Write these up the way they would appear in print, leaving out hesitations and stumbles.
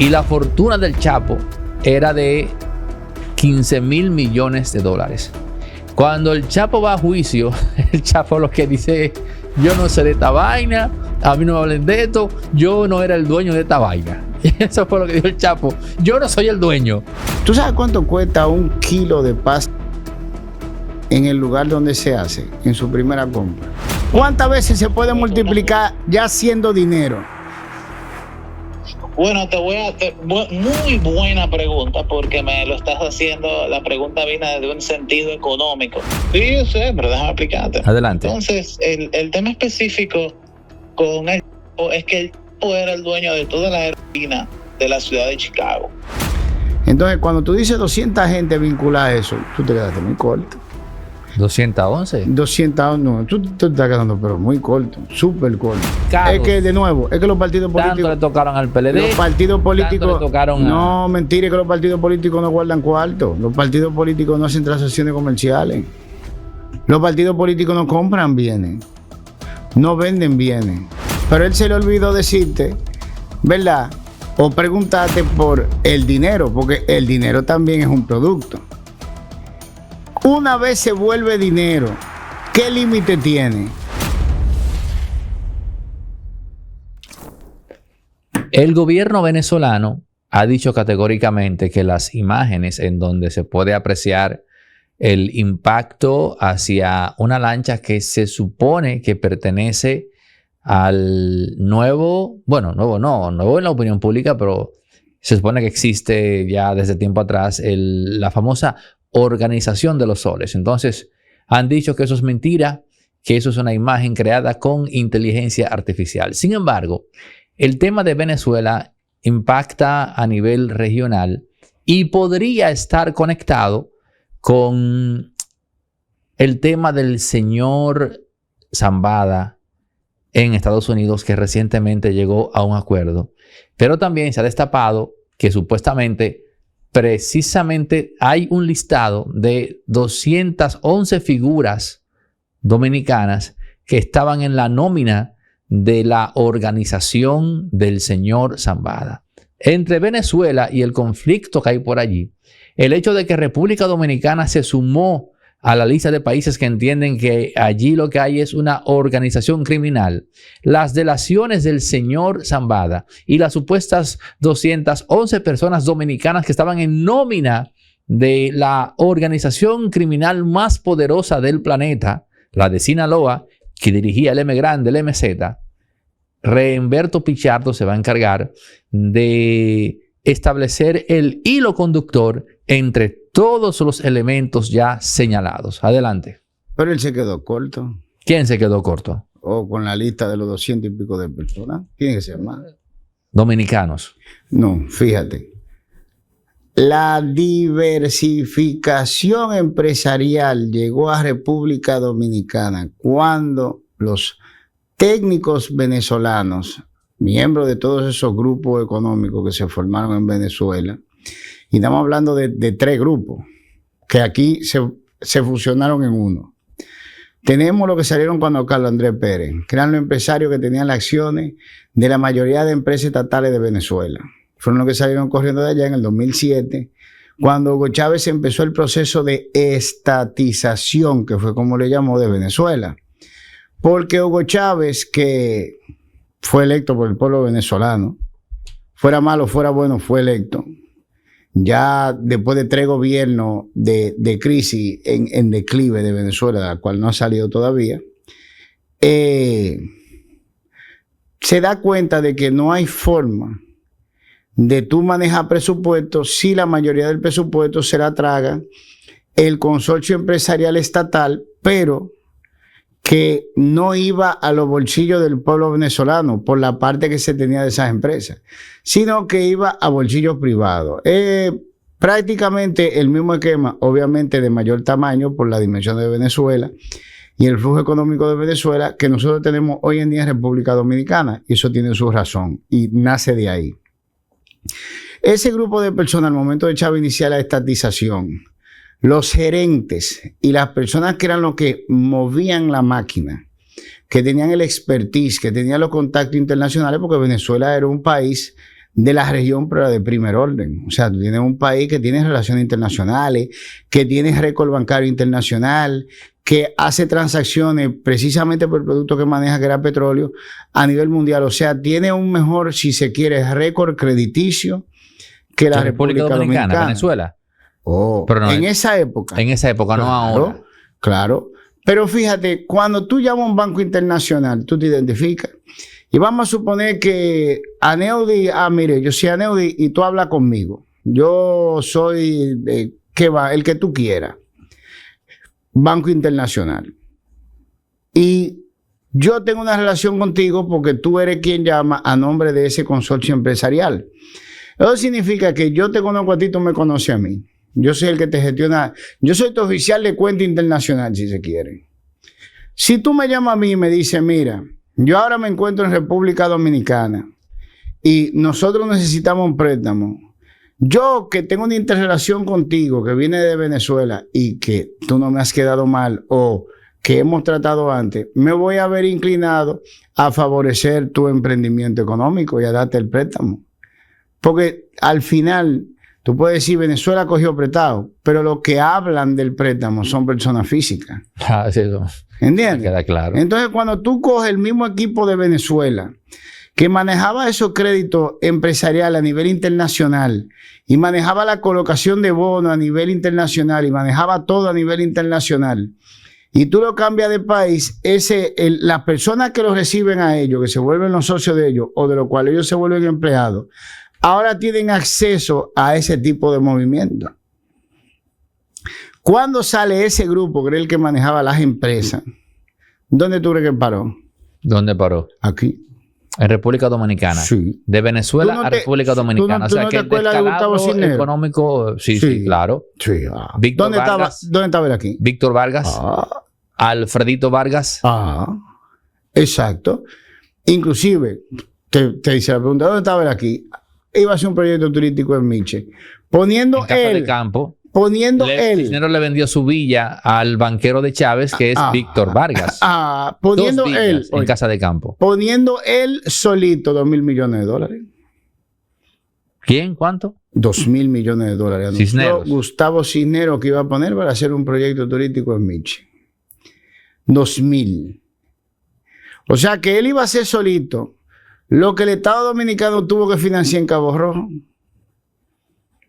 Y la fortuna del Chapo era de 15,000 millones de dólares. Cuando el Chapo va a juicio, el Chapo lo que dice es: yo no sé de esta vaina, a mí no me hablen de esto, yo no era el dueño de esta vaina. Eso fue lo que dijo el Chapo: yo no soy el dueño. ¿Tú sabes cuánto cuesta un kilo de pasta en el lugar donde se hace, en su primera compra? ¿Cuántas veces se puede multiplicar ya siendo dinero? Bueno, muy buena pregunta, porque me lo estás haciendo. La pregunta viene desde un sentido económico. Sí, yo sé, pero déjame explicarte. Adelante. Entonces, el tema específico con el Chapo es que el Chapo era el dueño de toda la heroína de la ciudad de Chicago. Entonces, cuando tú dices 200 gente vinculada a eso, tú te quedaste muy corto. 211. 200, no, tú te estás quedando pero muy corto, súper corto. Carlos, es que, de nuevo, es que los partidos políticos... Tanto le tocaron al PLD. Los partidos políticos... Le tocaron no, mentira, es que los partidos políticos no guardan cuarto. Los partidos políticos no hacen transacciones comerciales. Los partidos políticos no compran bienes. No venden bienes. Pero él se le olvidó decirte, ¿verdad? O preguntarte por el dinero, porque el dinero también es un producto. Una vez se vuelve dinero, ¿qué límite tiene? El gobierno venezolano ha dicho categóricamente que las imágenes en donde se puede apreciar el impacto hacia una lancha que se supone que pertenece al nuevo en la opinión pública, pero se supone que existe ya desde tiempo atrás la famosa Organización de los Soles. Entonces, han dicho que eso es mentira, que eso es una imagen creada con inteligencia artificial. Sin embargo, el tema de Venezuela impacta a nivel regional y podría estar conectado con el tema del señor Zambada en Estados Unidos, que recientemente llegó a un acuerdo. Pero también se ha destapado que supuestamente precisamente hay un listado de 211 figuras dominicanas que estaban en la nómina de la organización del señor Zambada. Entre Venezuela y el conflicto que hay por allí, el hecho de que República Dominicana se sumó a la lista de países que entienden que allí lo que hay es una organización criminal, las delaciones del señor Zambada y las supuestas 211 personas dominicanas que estaban en nómina de la organización criminal más poderosa del planeta, la de Sinaloa, que dirigía el M Grande, el MZ, Reimberto Pichardo se va a encargar de establecer el hilo conductor entre todos los elementos ya señalados. Adelante. Pero él se quedó corto. ¿Quién se quedó corto? O con la lista de los 200 y pico de personas. ¿Quién es ese más? Dominicanos. No, fíjate. La diversificación empresarial llegó a República Dominicana cuando los técnicos venezolanos, miembros de todos esos grupos económicos que se formaron en Venezuela, y estamos hablando de 3 grupos que aquí se fusionaron en uno. Tenemos lo que salieron cuando Carlos Andrés Pérez, que eran los empresarios que tenían las acciones de la mayoría de empresas estatales de Venezuela. Fueron los que salieron corriendo de allá en el 2007, cuando Hugo Chávez empezó el proceso de estatización, que fue como le llamó, de Venezuela. Porque Hugo Chávez, que fue electo por el pueblo venezolano, fuera malo, fuera bueno, fue electo. Ya después de 3 gobiernos de crisis en declive de Venezuela, de la cual no ha salido todavía, se da cuenta de que no hay forma de tú manejar presupuestos si la mayoría del presupuesto se la traga el consorcio empresarial estatal, pero que no iba a los bolsillos del pueblo venezolano por la parte que se tenía de esas empresas, sino que iba a bolsillos privados. Prácticamente el mismo esquema, obviamente de mayor tamaño por la dimensión de Venezuela y el flujo económico de Venezuela que nosotros tenemos hoy en día en República Dominicana, y eso tiene su razón y nace de ahí. Ese grupo de personas al momento de Chávez iniciar la estatización, los gerentes y las personas que eran los que movían la máquina, que tenían el expertise, que tenían los contactos internacionales, porque Venezuela era un país de la región, pero de primer orden. O sea, tú tienes un país que tiene relaciones internacionales, que tiene récord bancario internacional, que hace transacciones precisamente por el producto que maneja, que era petróleo, a nivel mundial. O sea, tiene un mejor, si se quiere, récord crediticio que la República Dominicana. Venezuela. Pero no, en esa época. En esa época, claro, no ahora. Claro. Pero fíjate, cuando tú llamas a un banco internacional, tú te identificas. Y vamos a suponer que Aneudi, mire, yo soy Aneudi y tú hablas conmigo. Yo soy, el que tú quieras. Banco Internacional. Y yo tengo una relación contigo porque tú eres quien llama a nombre de ese consorcio empresarial. Eso significa que yo te conozco a ti, tú me conoces a mí. Yo soy el que te gestiona. Yo soy tu oficial de cuenta internacional, si se quiere. Si tú me llamas a mí y me dices, mira, yo ahora me encuentro en República Dominicana y nosotros necesitamos un préstamo. Yo que tengo una interrelación contigo que viene de Venezuela y que tú no me has quedado mal o que hemos tratado antes, me voy a ver inclinado a favorecer tu emprendimiento económico y a darte el préstamo. Porque al final, tú puedes decir Venezuela cogió prestado, pero los que hablan del préstamo son personas físicas. Sí, eso. ¿Entiendes? Queda claro. Entonces, cuando tú coges el mismo equipo de Venezuela que manejaba esos créditos empresariales a nivel internacional y manejaba la colocación de bonos a nivel internacional y manejaba todo a nivel internacional, y tú lo cambias de país, las personas que los reciben a ellos, que se vuelven los socios de ellos o de los cuales ellos se vuelven empleados, ahora tienen acceso a ese tipo de movimiento. ¿Cuándo sale ese grupo, que era el que manejaba las empresas? ¿Dónde tú crees que paró? ¿Dónde paró? Aquí. En República Dominicana. Sí. De Venezuela a República Dominicana. O sea, que el descalabro económico... Sí, claro. Sí. Víctor Vargas. ¿Dónde estaba él aquí? Víctor Vargas. Alfredito Vargas. Exacto. Inclusive, te hice la pregunta, ¿dónde estaba él aquí? Iba a hacer un proyecto turístico en Miche. Poniendo en Casa de Campo. Cisneros le vendió su villa al banquero de Chávez, que es Víctor Vargas. Poniendo él en Casa de Campo. Poniendo él solito $2,000 millones. ¿Quién? ¿Cuánto? $2,000 millones. Cisneros. Gustavo Cisneros, que iba a poner para hacer un proyecto turístico en Miche. 2,000. O sea que él iba a hacer solito lo que el Estado Dominicano tuvo que financiar en Cabo Rojo.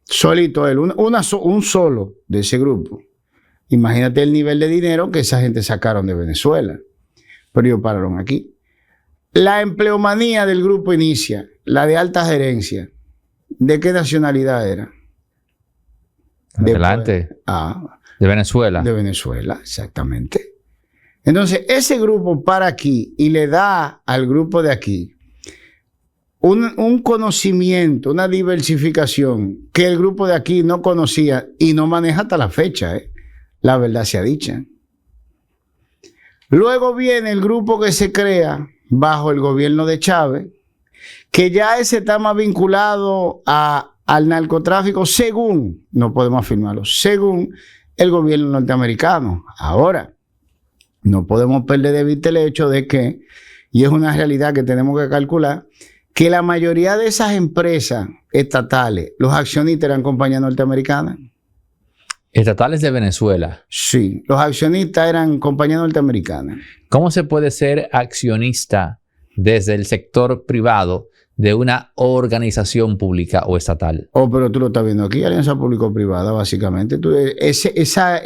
Solito él, un solo de ese grupo. Imagínate el nivel de dinero que esa gente sacaron de Venezuela. Pero ellos pararon aquí. La empleomanía del grupo inicia, la de alta gerencia. ¿De qué nacionalidad era? Adelante. De Venezuela. De Venezuela, exactamente. Entonces, ese grupo para aquí y le da al grupo de aquí un conocimiento, una diversificación que el grupo de aquí no conocía y no maneja hasta la fecha, la verdad sea dicha. Luego viene el grupo que se crea bajo el gobierno de Chávez, que ya ese está más vinculado al narcotráfico según, no podemos afirmarlo, según el gobierno norteamericano. Ahora, no podemos perder de vista el hecho de que, y es una realidad que tenemos que calcular, que la mayoría de esas empresas estatales, los accionistas eran compañías norteamericanas. Estatales de Venezuela. Sí, los accionistas eran compañías norteamericanas. ¿Cómo se puede ser accionista desde el sector privado de una organización pública o estatal? Pero tú lo estás viendo aquí, alianza público-privada, básicamente. Esa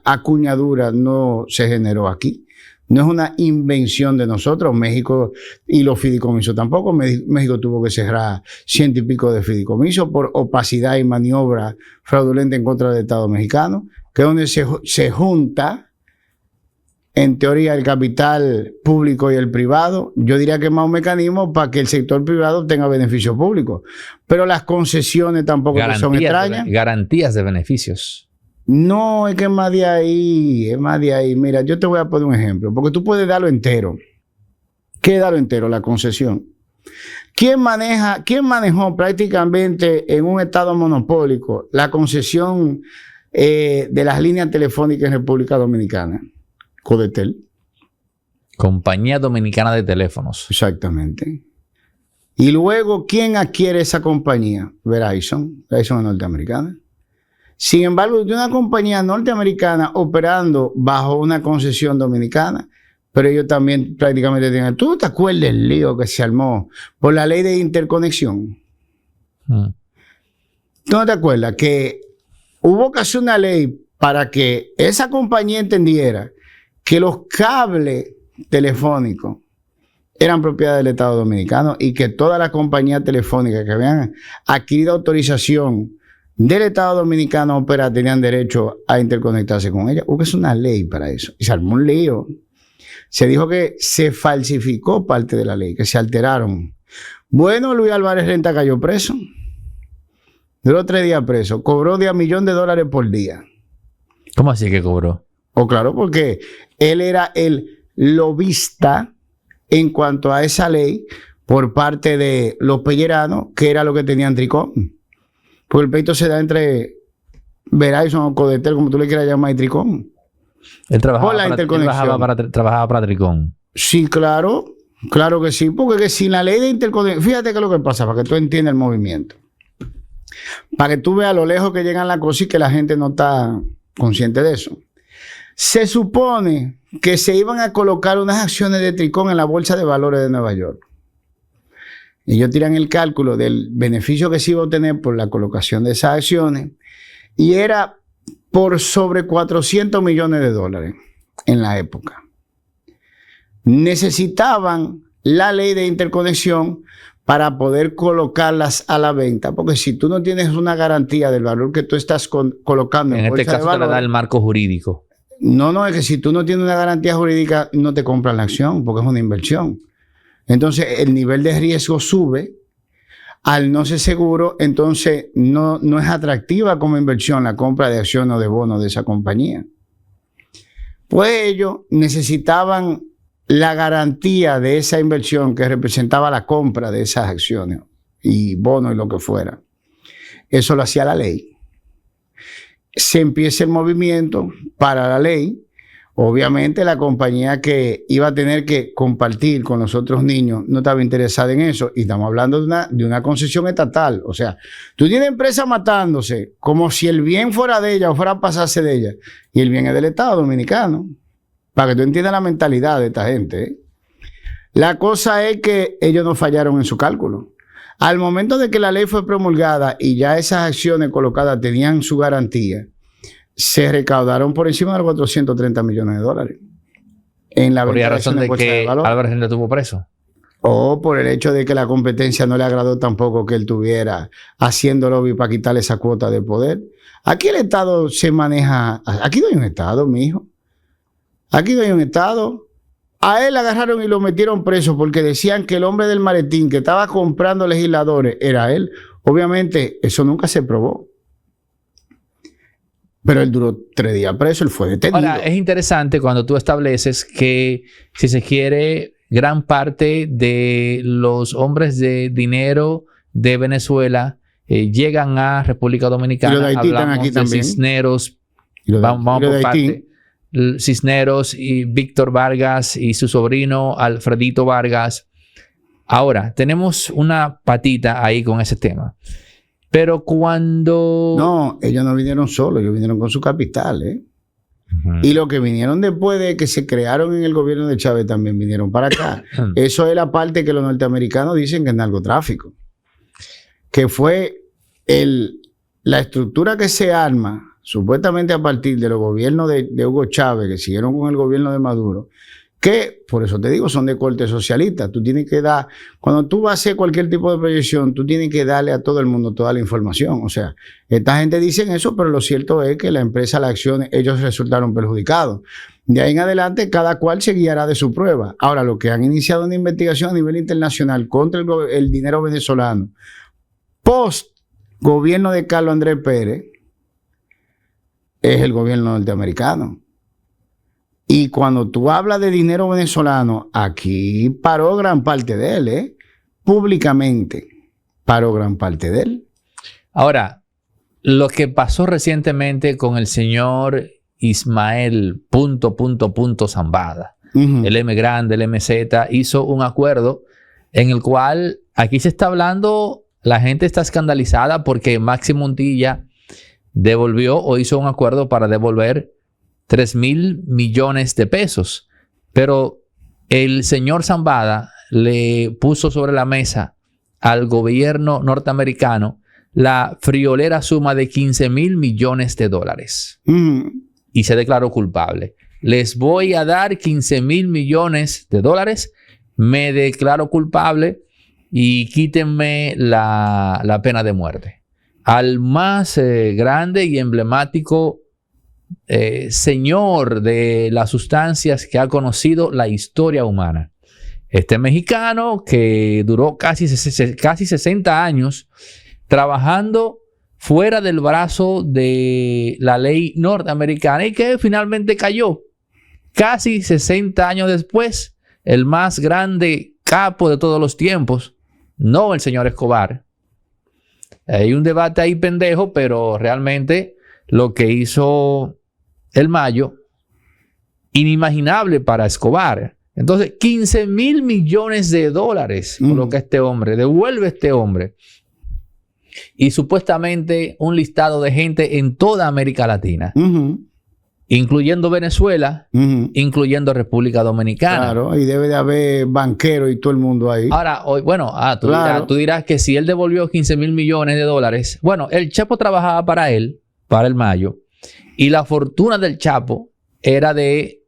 acuñadura no se generó aquí. No es una invención de nosotros. México y los fideicomisos tampoco. México tuvo que cerrar 100 y pico de fideicomisos por opacidad y maniobra fraudulenta en contra del Estado mexicano, que es donde se junta, en teoría, el capital público y el privado. Yo diría que es más un mecanismo para que el sector privado tenga beneficios públicos. Pero las concesiones tampoco son extrañas. Garantías de beneficios. No, es que es más de ahí, es más de ahí. Mira, yo te voy a poner un ejemplo, porque tú puedes darlo entero. ¿Qué es darlo entero? La concesión. ¿Quién manejó prácticamente en un estado monopólico la concesión de las líneas telefónicas en República Dominicana? Codetel. Compañía Dominicana de Teléfonos. Exactamente. Y luego, ¿quién adquiere esa compañía? Verizon. Verizon es norteamericana. Sin embargo, de una compañía norteamericana operando bajo una concesión dominicana, pero ellos también prácticamente tienen... ¿Tú no te acuerdas del lío que se armó por la ley de interconexión? ¿Tú no te acuerdas que hubo que hacer una ley para que esa compañía entendiera que los cables telefónicos eran propiedad del Estado Dominicano y que todas las compañías telefónicas que habían adquirido autorización del Estado Dominicano a operar tenían derecho a interconectarse con ella? Hubo que hacer una ley para eso. Y se armó un lío. Se dijo que se falsificó parte de la ley, que se alteraron. Bueno, Luis Álvarez Renta cayó preso. Duró 3 días preso. Cobró de $1 millón por día. ¿Cómo así que cobró? Claro, porque él era el lobista en cuanto a esa ley por parte de los pelleranos, que era lo que tenían Tricom. Porque el pleito se da entre Verizon o Codetel, como tú le quieras llamar, y Tricom. Él trabajaba para Tricom. Sí, claro. Claro que sí. Porque que sin la ley de interconexión... Fíjate qué es lo que pasa, para que tú entiendas el movimiento. Para que tú veas lo lejos que llegan las cosas y que la gente no está consciente de eso. Se supone que se iban a colocar unas acciones de Tricom en la Bolsa de Valores de Nueva York. Ellos tiran el cálculo del beneficio que se iba a obtener por la colocación de esas acciones y era por sobre $400 millones en la época. Necesitaban la ley de interconexión para poder colocarlas a la venta, porque si tú no tienes una garantía del valor que tú estás colocando en este caso te la da el marco jurídico. No, es que si tú no tienes una garantía jurídica, no te compran la acción, porque es una inversión. Entonces, el nivel de riesgo sube. Al no ser seguro, entonces no es atractiva como inversión la compra de acciones o de bonos de esa compañía. Pues ellos necesitaban la garantía de esa inversión que representaba la compra de esas acciones y bonos y lo que fuera. Eso lo hacía la ley. Se empieza el movimiento para la ley. Obviamente la compañía que iba a tener que compartir con los otros niños no estaba interesada en eso. Y estamos hablando de una concesión estatal. O sea, tú tienes empresas matándose como si el bien fuera de ella o fuera a pasarse de ella. Y el bien es del Estado Dominicano. Para que tú entiendas la mentalidad de esta gente, ¿eh? La cosa es que ellos no fallaron en su cálculo. Al momento de que la ley fue promulgada y ya esas acciones colocadas tenían su garantía, se recaudaron por encima de los $430 millones. En la por la razón de que Álvarez Renta estuvo preso. O por el hecho de que la competencia no le agradó tampoco que él tuviera haciendo lobby para quitarle esa cuota de poder. Aquí el Estado se maneja... Aquí no hay un Estado, mijo. Aquí no hay un Estado. A él agarraron y lo metieron preso porque decían que el hombre del maletín que estaba comprando legisladores era él. Obviamente, eso nunca se probó. Pero él duró 3 días preso, él fue detenido. Ahora, es interesante cuando tú estableces que, si se quiere, gran parte de los hombres de dinero de Venezuela llegan a República Dominicana. Y los de Haití están aquí también. Cisneros, vamos por parte. Cisneros y Víctor Vargas y su sobrino Alfredito Vargas. Ahora, tenemos una patita ahí con ese tema. Pero cuando... No, ellos no vinieron solos, ellos vinieron con su capital, ¿eh? Y los que vinieron después de que se crearon en el gobierno de Chávez también vinieron para acá. Eso es la parte que los norteamericanos dicen que es narcotráfico. Que fue la estructura que se arma supuestamente a partir de los gobiernos de Hugo Chávez, que siguieron con el gobierno de Maduro, que, por eso te digo, son de corte socialista. Tú tienes que dar, cuando tú vas a hacer cualquier tipo de proyección, tú tienes que darle a todo el mundo toda la información. O sea, esta gente dice eso, pero lo cierto es que la empresa, las acciones, ellos resultaron perjudicados. De ahí en adelante, cada cual se guiará de su prueba. Ahora, lo que han iniciado una investigación a nivel internacional contra el dinero venezolano, post gobierno de Carlos Andrés Pérez, es el gobierno norteamericano. Y cuando tú hablas de dinero venezolano, aquí paró gran parte de él, ¿eh? Públicamente paró gran parte de él. Ahora, lo que pasó recientemente con el señor Ismael Zambada, el M grande, el MZ, hizo un acuerdo en el cual aquí se está hablando, la gente está escandalizada porque Maxi Montilla devolvió o hizo un acuerdo para devolver 3,000 millones de pesos. Pero el señor Zambada le puso sobre la mesa al gobierno norteamericano la friolera suma de 15,000 millones de dólares. Y se declaró culpable. Les voy a dar 15,000 millones de dólares, me declaro culpable y quítenme la pena de muerte. Al más grande y emblemático señor de las sustancias que ha conocido la historia humana. Este mexicano que duró casi 60 años trabajando fuera del brazo de la ley norteamericana y que finalmente cayó. Casi 60 años después, el más grande capo de todos los tiempos, no el señor Escobar. Hay un debate ahí pendejo, pero realmente lo que hizo el Mayo, inimaginable para Escobar. Entonces, 15,000 millones de dólares coloca este hombre, devuelve este hombre. Y supuestamente un listado de gente en toda América Latina, incluyendo Venezuela, incluyendo República Dominicana. Claro, y debe de haber banqueros y todo el mundo ahí. Ahora, bueno, tú dirás que si él devolvió 15,000 millones de dólares, bueno, el Chapo trabajaba para él, para el Mayo, y la fortuna del Chapo era de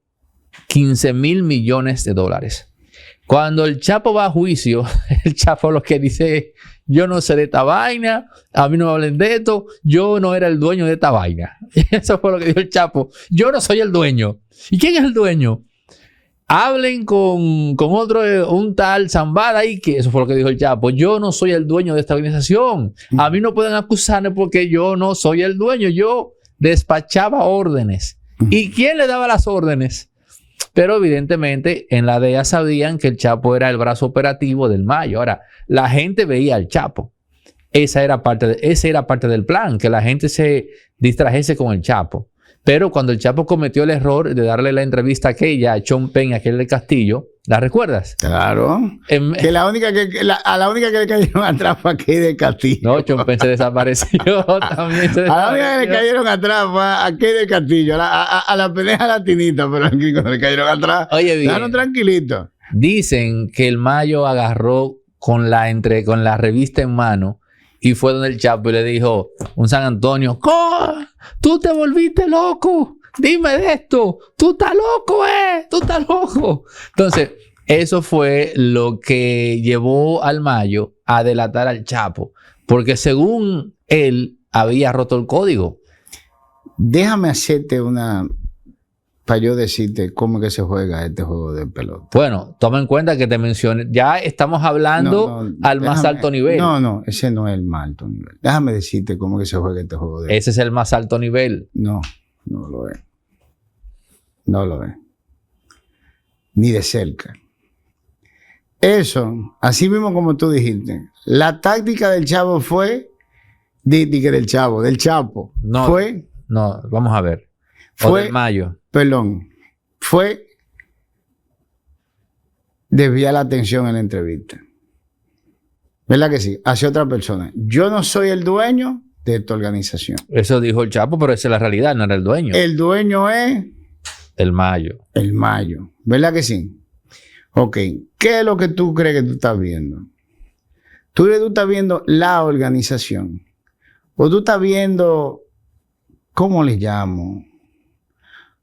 15,000 millones de dólares. Cuando el Chapo va a juicio, el Chapo lo que dice es: yo no sé de esta vaina, a mí no me hablen de esto, yo no era el dueño de esta vaina. Eso fue lo que dijo el Chapo. Yo no soy el dueño. ¿Y quién es el dueño? Hablen con otro, un tal Zambada ahí, que eso fue lo que dijo el Chapo. Yo no soy el dueño de esta organización. A mí no pueden acusarme porque yo no soy el dueño. Yo despachaba órdenes. ¿Y quién le daba las órdenes? Pero evidentemente en la DEA sabían que el Chapo era el brazo operativo del Mayo. Ahora, la gente veía al Chapo. Ese era parte del plan, que la gente se distrajese con el Chapo. Pero cuando el Chapo cometió el error de darle la entrevista aquella a Sean Penn, aquel del Castillo, ¿la recuerdas? Claro. Que a la única que le cayeron atrás fue aquel del Castillo. No, Sean Penn se desapareció. También se desapareció. A la única que le cayeron atrás fue aquel del Castillo, a la pendeja latinita, pero aquí cuando le cayeron atrás, oye, bien, déjanos tranquilitos. Dicen que el Mayo agarró con la revista en mano y fue donde el Chapo y le dijo, un San Antonio, tú te volviste loco, dime de esto, tú estás loco, tú estás loco. Entonces, eso fue lo que llevó al Mayo a delatar al Chapo, porque según él había roto el código. Déjame hacerte para yo decirte cómo que se juega este juego de pelota. Bueno, toma en cuenta que te mencioné, ya estamos hablando al más alto nivel. No, ese no es el más alto nivel. Déjame decirte cómo que se juega este juego de pelota. Ese es el más alto nivel. No lo es. No lo es. Ni de cerca. Eso, así mismo como tú dijiste, la táctica del Chavo fue, del Chapo. No, vamos a ver. Fue del Mayo. Perdón, fue desviar la atención en la entrevista. ¿Verdad que sí? Hacia otra persona. Yo no soy el dueño de esta organización. Eso dijo el Chapo, pero esa es la realidad, no era el dueño. El dueño es el Mayo. El Mayo. ¿Verdad que sí? Ok. ¿Qué es lo que tú crees que tú estás viendo? ¿Tú estás viendo la organización? ¿O tú estás viendo, cómo le llamo?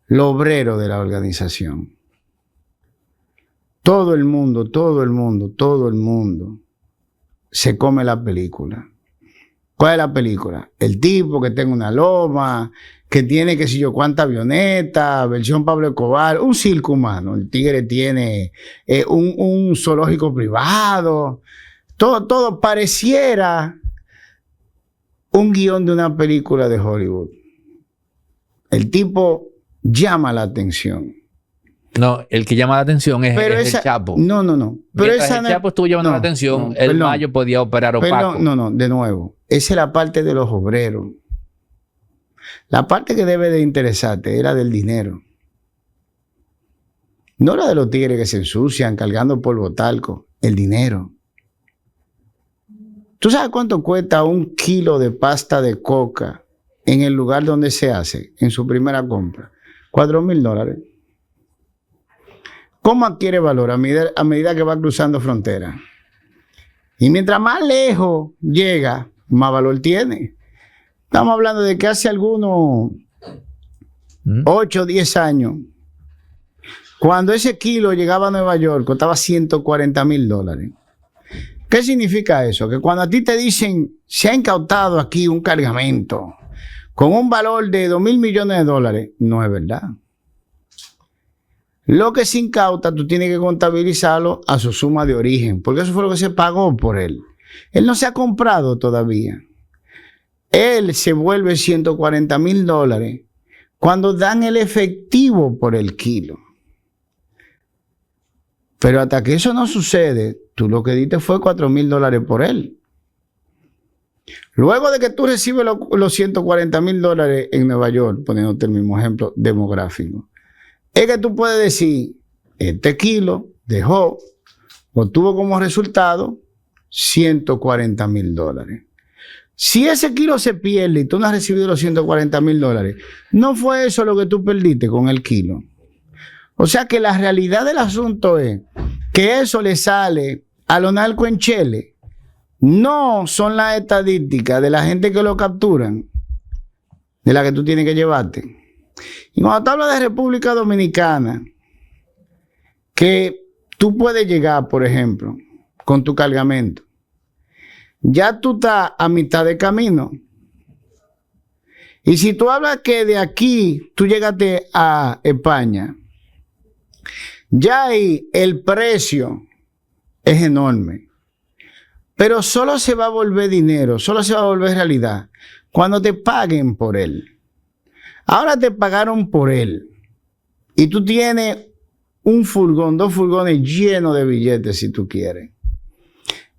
Lo obrero de la organización. Todo el mundo se come la película. ¿Cuál es la película? El tipo que tiene una loma, que tiene qué sé yo cuánta avioneta, versión Pablo Escobar, un circo humano. El tigre tiene un zoológico privado. Todo pareciera un guión de una película de Hollywood. El tipo llama la atención. No, el que llama la atención es el Chapo. No. Pero el Chapo estuvo llamando la atención, el Mayo podía operar opaco. De nuevo. Esa es la parte de los obreros. La parte que debe de interesarte es la del dinero. No la de los tigres que se ensucian cargando polvo talco. El dinero. ¿Tú sabes cuánto cuesta un kilo de pasta de coca en el lugar donde se hace, en su primera compra? $4,000. ¿Cómo adquiere valor? A medida que va cruzando fronteras. Y mientras más lejos llega, más valor tiene. Estamos hablando de que hace algunos 8 o 10 años, cuando ese kilo llegaba a Nueva York, costaba $140,000. ¿Qué significa eso? Que cuando a ti te dicen, se ha incautado aquí un cargamento con un valor de $2,000 millones, no es verdad. Lo que se incauta, tú tienes que contabilizarlo a su suma de origen, porque eso fue lo que se pagó por él. Él no se ha comprado todavía. Él se vuelve $140,000 cuando dan el efectivo por el kilo. Pero hasta que eso no sucede, tú lo que diste fue $4,000 por él. Luego de que tú recibes los $140,000 en Nueva York, poniéndote el mismo ejemplo demográfico, es que tú puedes decir, este kilo obtuvo como resultado $140,000. Si ese kilo se pierde y tú no has recibido los $140,000, no fue eso lo que tú perdiste con el kilo. O sea que la realidad del asunto es que eso le sale a los narcos en Chile. No son las estadísticas de la gente que lo capturan, de la que tú tienes que llevarte. Y cuando tú hablas de República Dominicana, que tú puedes llegar, por ejemplo, con tu cargamento, ya tú estás a mitad de camino. Y si tú hablas que de aquí tú llegaste a España, ya ahí el precio es enorme. Pero solo se va a volver dinero, solo se va a volver realidad cuando te paguen por él. Ahora te pagaron por él y tú tienes un furgón, 2 furgones llenos de billetes si tú quieres.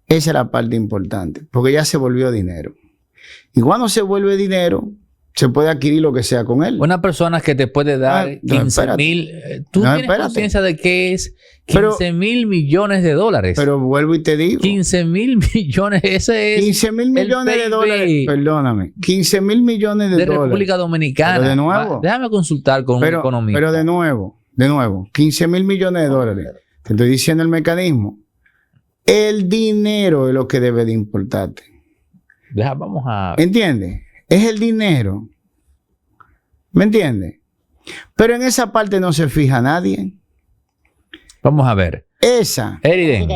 Esa es la parte importante, porque ya se volvió dinero. Y cuando se vuelve dinero, se puede adquirir lo que sea con él. Una persona que te puede dar 15,000. ¿Tú tienes conciencia de que es 15,000 millones de dólares? Pero vuelvo y te digo. 15,000 millones, ese es. 15,000 millones de dólares. Perdóname. 15,000 millones de dólares. República Dominicana. Pero de nuevo. Déjame consultar con un economista. Pero de nuevo, 15,000 millones de dólares. Te estoy diciendo el mecanismo. El dinero es lo que debe de importarte. Vamos a... ¿Entiendes? Es el dinero. ¿Me entiendes? Pero en esa parte no se fija nadie. Vamos a ver. Esa. Eriden,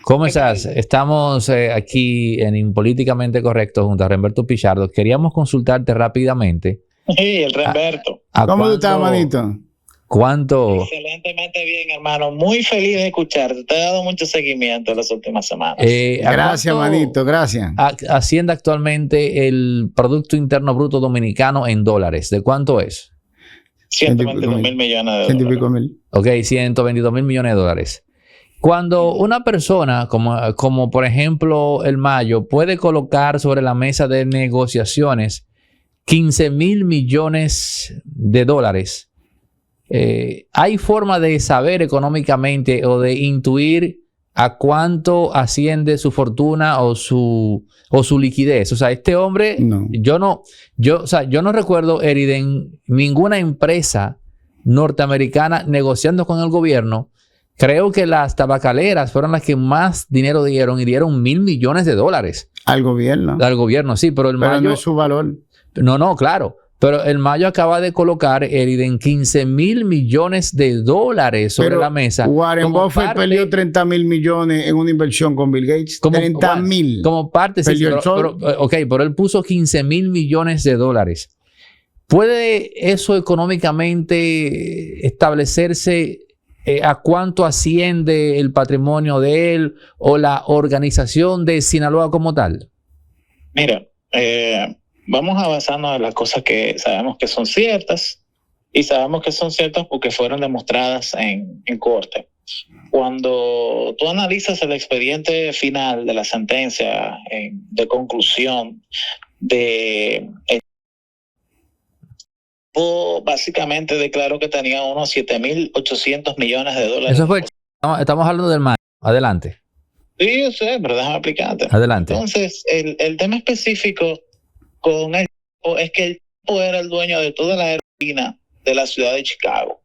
¿cómo estás? Estamos aquí en Impolíticamente Correcto junto a Remberto Pichardo. Queríamos consultarte rápidamente. Sí, el Remberto. ¿Cómo tú estás, manito? ¿Cuánto? Excelentemente bien, hermano. Muy feliz de escucharte. Te he dado mucho seguimiento en las últimas semanas. Gracias, manito. Gracias. Asciende actualmente el Producto Interno Bruto Dominicano en dólares. ¿De cuánto es? 122,000 millones de dólares. Ok, 122,000 millones de dólares. Cuando una persona, como por ejemplo el Mayo, puede colocar sobre la mesa de negociaciones 15,000 millones de dólares, ¿hay forma de saber económicamente o de intuir a cuánto asciende su fortuna o su liquidez? O sea, este hombre, no. yo no recuerdo, Eriden, ninguna empresa norteamericana negociando con el gobierno. Creo que las tabacaleras fueron las que más dinero dieron y dieron 1,000 millones de dólares. Al gobierno. Al gobierno, sí, pero Mayo, no es su valor. No, claro. Pero el Mayo acaba de colocar, Eriden, 15,000 millones de dólares sobre la mesa. Warren Buffett perdió 30,000 millones en una inversión con Bill Gates. 30,000. Como parte. Sí, pero él puso 15,000 millones de dólares. ¿Puede eso económicamente establecerse a cuánto asciende el patrimonio de él o la organización de Sinaloa como tal? Mira, vamos a basarnos en las cosas que sabemos que son ciertas y sabemos que son ciertas porque fueron demostradas en corte. Cuando tú analizas el expediente final de la sentencia de conclusión básicamente declaró que tenía unos 7,800 millones de dólares. Eso fue. Estamos hablando del Mayo. Adelante. Sí, yo sé, pero déjame explicarte. Adelante. Entonces, el tema específico con el tipo es que el tipo era el dueño de toda la aerolínea de la ciudad de Chicago.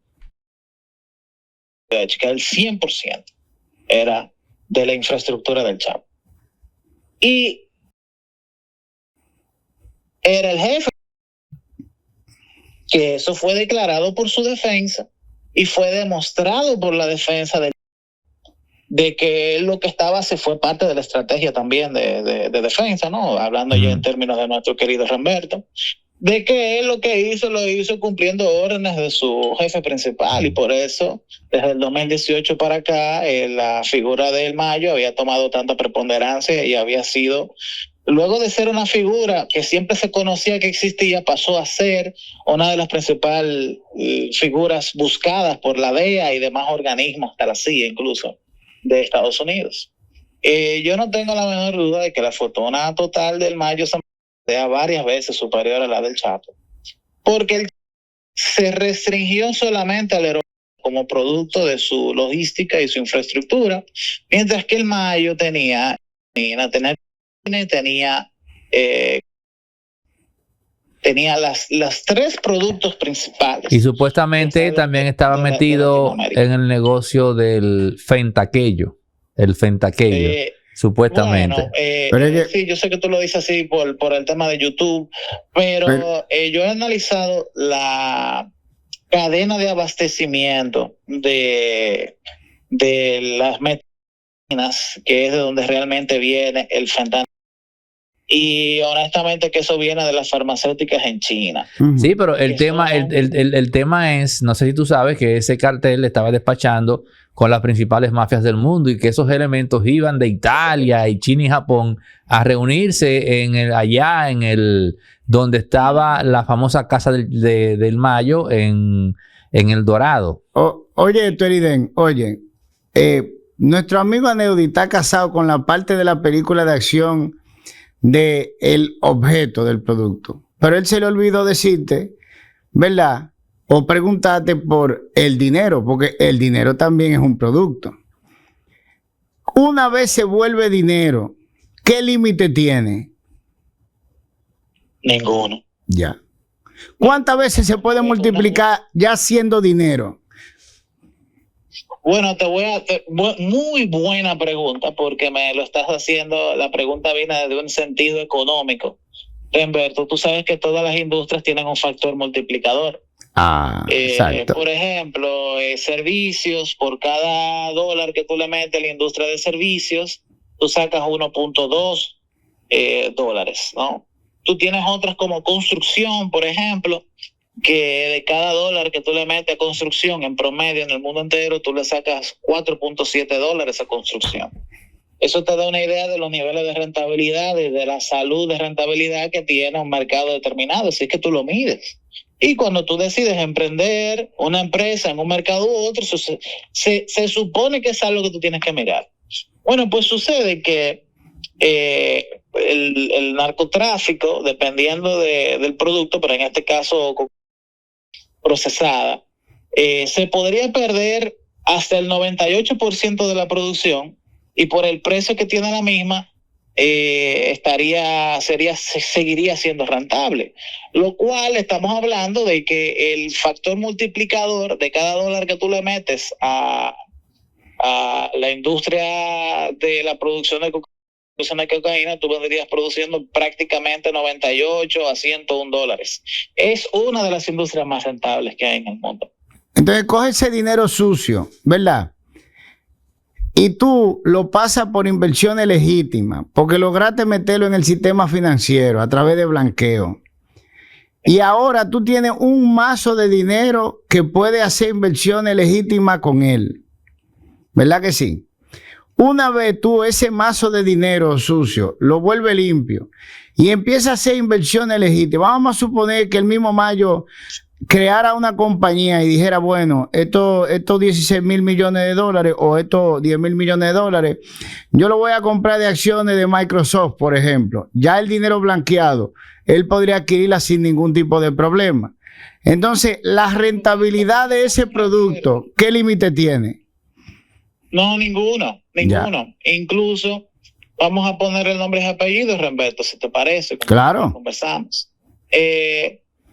El 100% era de la infraestructura del Chapo. Y era el jefe, que eso fue declarado por su defensa y fue demostrado por la defensa de que él lo que estaba se fue parte de la estrategia también de defensa, ¿no? Hablando ya en términos de nuestro querido Ramberto, de que él lo hizo cumpliendo órdenes de su jefe principal y por eso desde el 2018 para acá la figura del Mayo había tomado tanta preponderancia y había sido, luego de ser una figura que siempre se conocía que existía, pasó a ser una de las principales figuras buscadas por la DEA y demás organismos, hasta la CIA incluso, de Estados Unidos. Yo no tengo la menor duda de que la fortuna total del Mayo sea varias veces superior a la del Chapo, porque él se restringió solamente al aeropuerto como producto de su logística y su infraestructura, mientras que el Mayo tenía las tres productos principales. Y supuestamente también estaba metido en el negocio del fentaquello, supuestamente. Bueno, sí, yo sé que tú lo dices así por el tema de YouTube, pero yo he analizado la cadena de abastecimiento de las medicinas, que es de donde realmente viene el fentanilo. Y honestamente que eso viene de las farmacéuticas en China. Sí, pero el tema es, no sé si tú sabes que ese cartel estaba despachando con las principales mafias del mundo y que esos elementos iban de Italia y China y Japón a reunirse allá donde estaba la famosa casa del Mayo en El Dorado. Oye, Teriden, nuestro amigo Aneudi está casado con la parte de la película de acción de el objeto del producto, pero él se le olvidó decirte, ¿verdad? O preguntarte por el dinero, porque el dinero también es un producto. Una vez se vuelve dinero, ¿qué límite tiene? Ninguno. Ya. ¿Cuántas veces se puede multiplicar ya siendo dinero? Bueno, muy buena pregunta, porque me lo estás haciendo, la pregunta viene de un sentido económico. Humberto, tú sabes que todas las industrias tienen un factor multiplicador. Exacto. Por ejemplo, servicios, por cada dólar que tú le metes a la industria de servicios, tú sacas 1.2 dólares, ¿no? Tú tienes otras como construcción, por ejemplo, que de cada dólar que tú le metes a construcción en promedio en el mundo entero, tú le sacas 4.7 dólares a construcción. Eso te da una idea de los niveles de rentabilidad y de la salud de rentabilidad que tiene un mercado determinado, así que tú lo mides. Y cuando tú decides emprender una empresa en un mercado u otro, se supone que es algo que tú tienes que mirar. Bueno, pues sucede que el narcotráfico, dependiendo del producto, pero en este caso procesada, se podría perder hasta el 98% de la producción y por el precio que tiene la misma seguiría siendo rentable, lo cual estamos hablando de que el factor multiplicador de cada dólar que tú le metes a la industria de la producción de cocaína, tú vendrías produciendo prácticamente 98 a 101 dólares. Es una de las industrias más rentables que hay en el mundo. Entonces coge ese dinero sucio, ¿verdad? Y tú lo pasas por inversiones legítimas, porque lograste meterlo en el sistema financiero a través de blanqueo. Y ahora tú tienes un mazo de dinero que puede hacer inversiones legítimas con él. ¿Verdad que sí? Una vez tú ese mazo de dinero sucio lo vuelves limpio y empieza a hacer inversiones legítimas. Vamos a suponer que el mismo Mayo creara una compañía y dijera, bueno, estos 16 mil millones de dólares o estos 10 mil millones de dólares, yo lo voy a comprar de acciones de Microsoft, por ejemplo. Ya el dinero blanqueado, él podría adquirirla sin ningún tipo de problema. Entonces, la rentabilidad de ese producto, ¿qué límite tiene? No, ninguno. Incluso vamos a poner el nombre y apellido, Remberto, si te parece. Claro. Conversamos.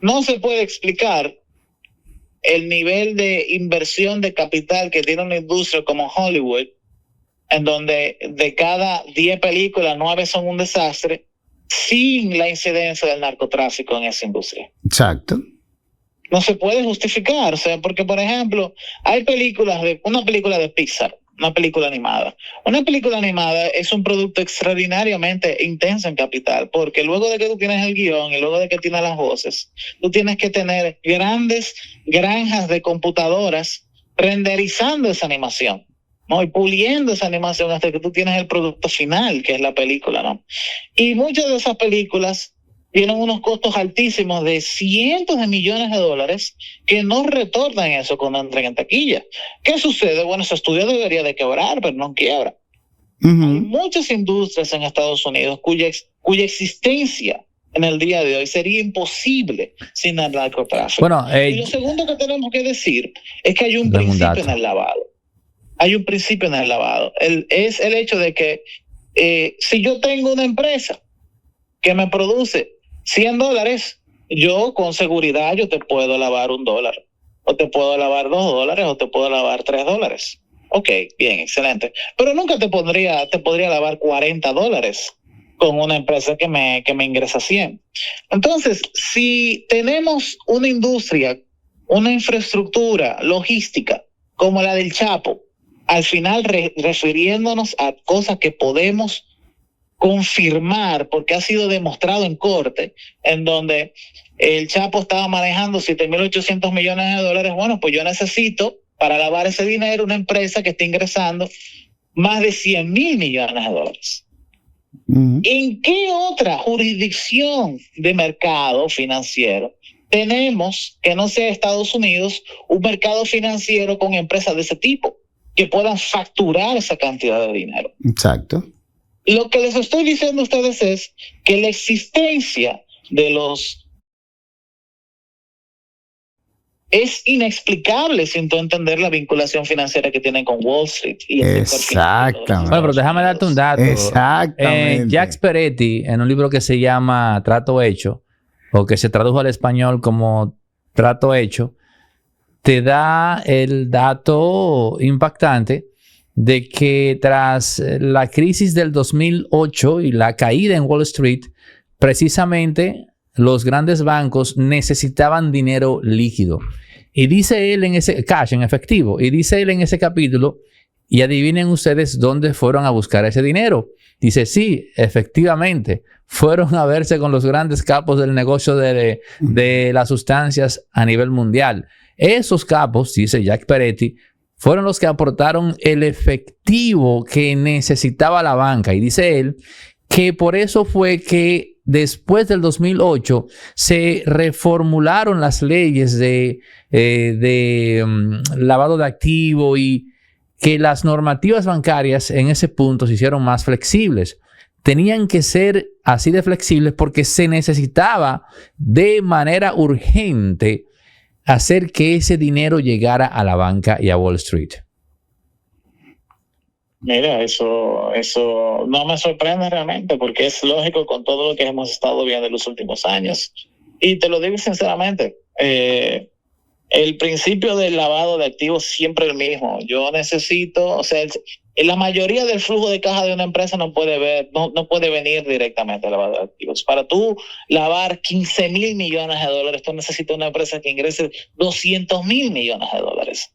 No se puede explicar el nivel de inversión de capital que tiene una industria como Hollywood, en donde de cada 10 películas, 9 son un desastre, sin la incidencia del narcotráfico en esa industria. Exacto. No se puede justificar, o sea, porque, por ejemplo, hay una película de Pixar, una película animada. Una película animada es un producto extraordinariamente intenso en capital, porque luego de que tú tienes el guión y luego de que tienes las voces, tú tienes que tener grandes granjas de computadoras renderizando esa animación, ¿no? Y puliendo esa animación hasta que tú tienes el producto final, que es la película, ¿no? Y muchas de esas películas tienen unos costos altísimos de cientos de millones de dólares que no retornan eso cuando entran en taquilla. ¿Qué sucede? Bueno, ese estudio debería de quebrar, pero no quiebra. Hay muchas industrias en Estados Unidos cuya existencia en el día de hoy sería imposible sin el narcotráfico. Bueno, y lo segundo que tenemos que decir es que hay un principio en el lavado. Hay un principio en el lavado. Es el hecho de que si yo tengo una empresa que me produce $100, yo con seguridad yo te puedo lavar $1, o te puedo lavar $2, o te puedo lavar $3. Ok, bien, excelente. Pero nunca te podría lavar $40 con una empresa que me ingresa 100. Entonces, si tenemos una industria, una infraestructura logística como la del Chapo, al final refiriéndonos a cosas que podemos confirmar, porque ha sido demostrado en corte, en donde el Chapo estaba manejando $7,800 millones de dólares. Bueno, pues yo necesito para lavar ese dinero una empresa que esté ingresando más de $100,000 millones de dólares. ¿En qué otra jurisdicción de mercado financiero tenemos, que no sea Estados Unidos, un mercado financiero con empresas de ese tipo que puedan facturar esa cantidad de dinero? Exacto. Lo que les estoy diciendo a ustedes es que la existencia de los es inexplicable sin tú entender la vinculación financiera que tienen con Wall Street. Y exactamente. Bueno, pero déjame darte un dato. Exactamente. Jacques Peretti, en un libro que se llama Trato Hecho, o que se tradujo al español como Trato Hecho, te da el dato impactante de que tras la crisis del 2008 y la caída en Wall Street, precisamente los grandes bancos necesitaban dinero líquido. Y dice él en ese cash, en efectivo, y dice él en ese capítulo, y adivinen ustedes dónde fueron a buscar ese dinero. Dice, sí, efectivamente, fueron a verse con los grandes capos del negocio de las sustancias a nivel mundial. Esos capos, dice Jacques Peretti, fueron los que aportaron el efectivo que necesitaba la banca. Y dice él que por eso fue que después del 2008 se reformularon las leyes de lavado de activo y que las normativas bancarias en ese punto se hicieron más flexibles. Tenían que ser así de flexibles porque se necesitaba de manera urgente hacer que ese dinero llegara a la banca y a Wall Street. Mira, eso no me sorprende realmente, porque es lógico con todo lo que hemos estado viendo en los últimos años. Y te lo digo sinceramente, el principio del lavado de activos siempre el mismo. Yo necesito, o sea, la mayoría del flujo de caja de una empresa no puede venir directamente al lavado de activos. Para tú lavar $15,000 millones de dólares, tú necesitas una empresa que ingrese $200,000 millones de dólares.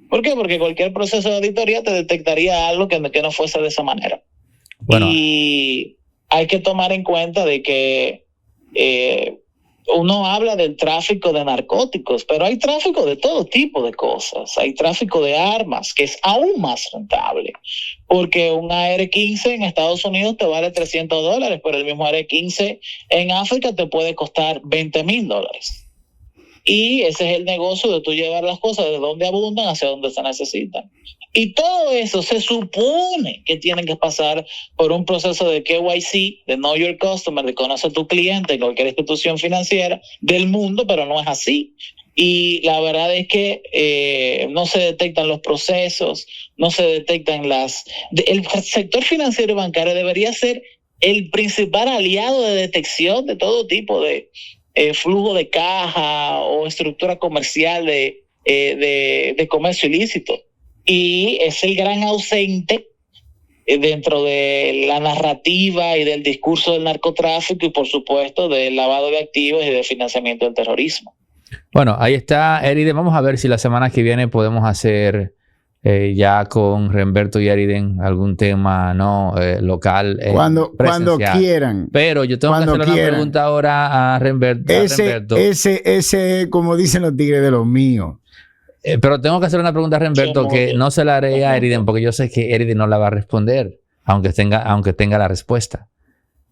¿Por qué? Porque cualquier proceso de auditoría te detectaría algo que no fuese de esa manera. Bueno. Y hay que tomar en cuenta de que uno habla del tráfico de narcóticos, pero hay tráfico de todo tipo de cosas. Hay tráfico de armas, que es aún más rentable, porque un AR-15 en Estados Unidos te vale $300, pero el mismo AR-15 en África te puede costar $20,000. Y ese es el negocio de tú llevar las cosas de donde abundan hacia donde se necesitan. Y todo eso se supone que tienen que pasar por un proceso de KYC, de Know Your Customer, de conocer a tu cliente en cualquier institución financiera del mundo, pero no es así. y la verdad es que no se detectan los procesos, no se detectan el sector financiero y bancario debería ser el principal aliado de detección de todo tipo de flujo de caja o estructura comercial de comercio ilícito. Y es el gran ausente dentro de la narrativa y del discurso del narcotráfico y, por supuesto, del lavado de activos y del financiamiento del terrorismo. Bueno, ahí está Eriden. Vamos a ver si la semana que viene podemos hacer ya con Renberto y Eriden algún tema local. Cuando quieran. Pero yo tengo que hacerle una pregunta ahora a Renberto. Ese, como dicen los tigres, de los míos. Pero tengo que hacer una pregunta a Renberto que no se la haré a Eriden porque yo sé que Eriden no la va a responder, aunque tenga la respuesta.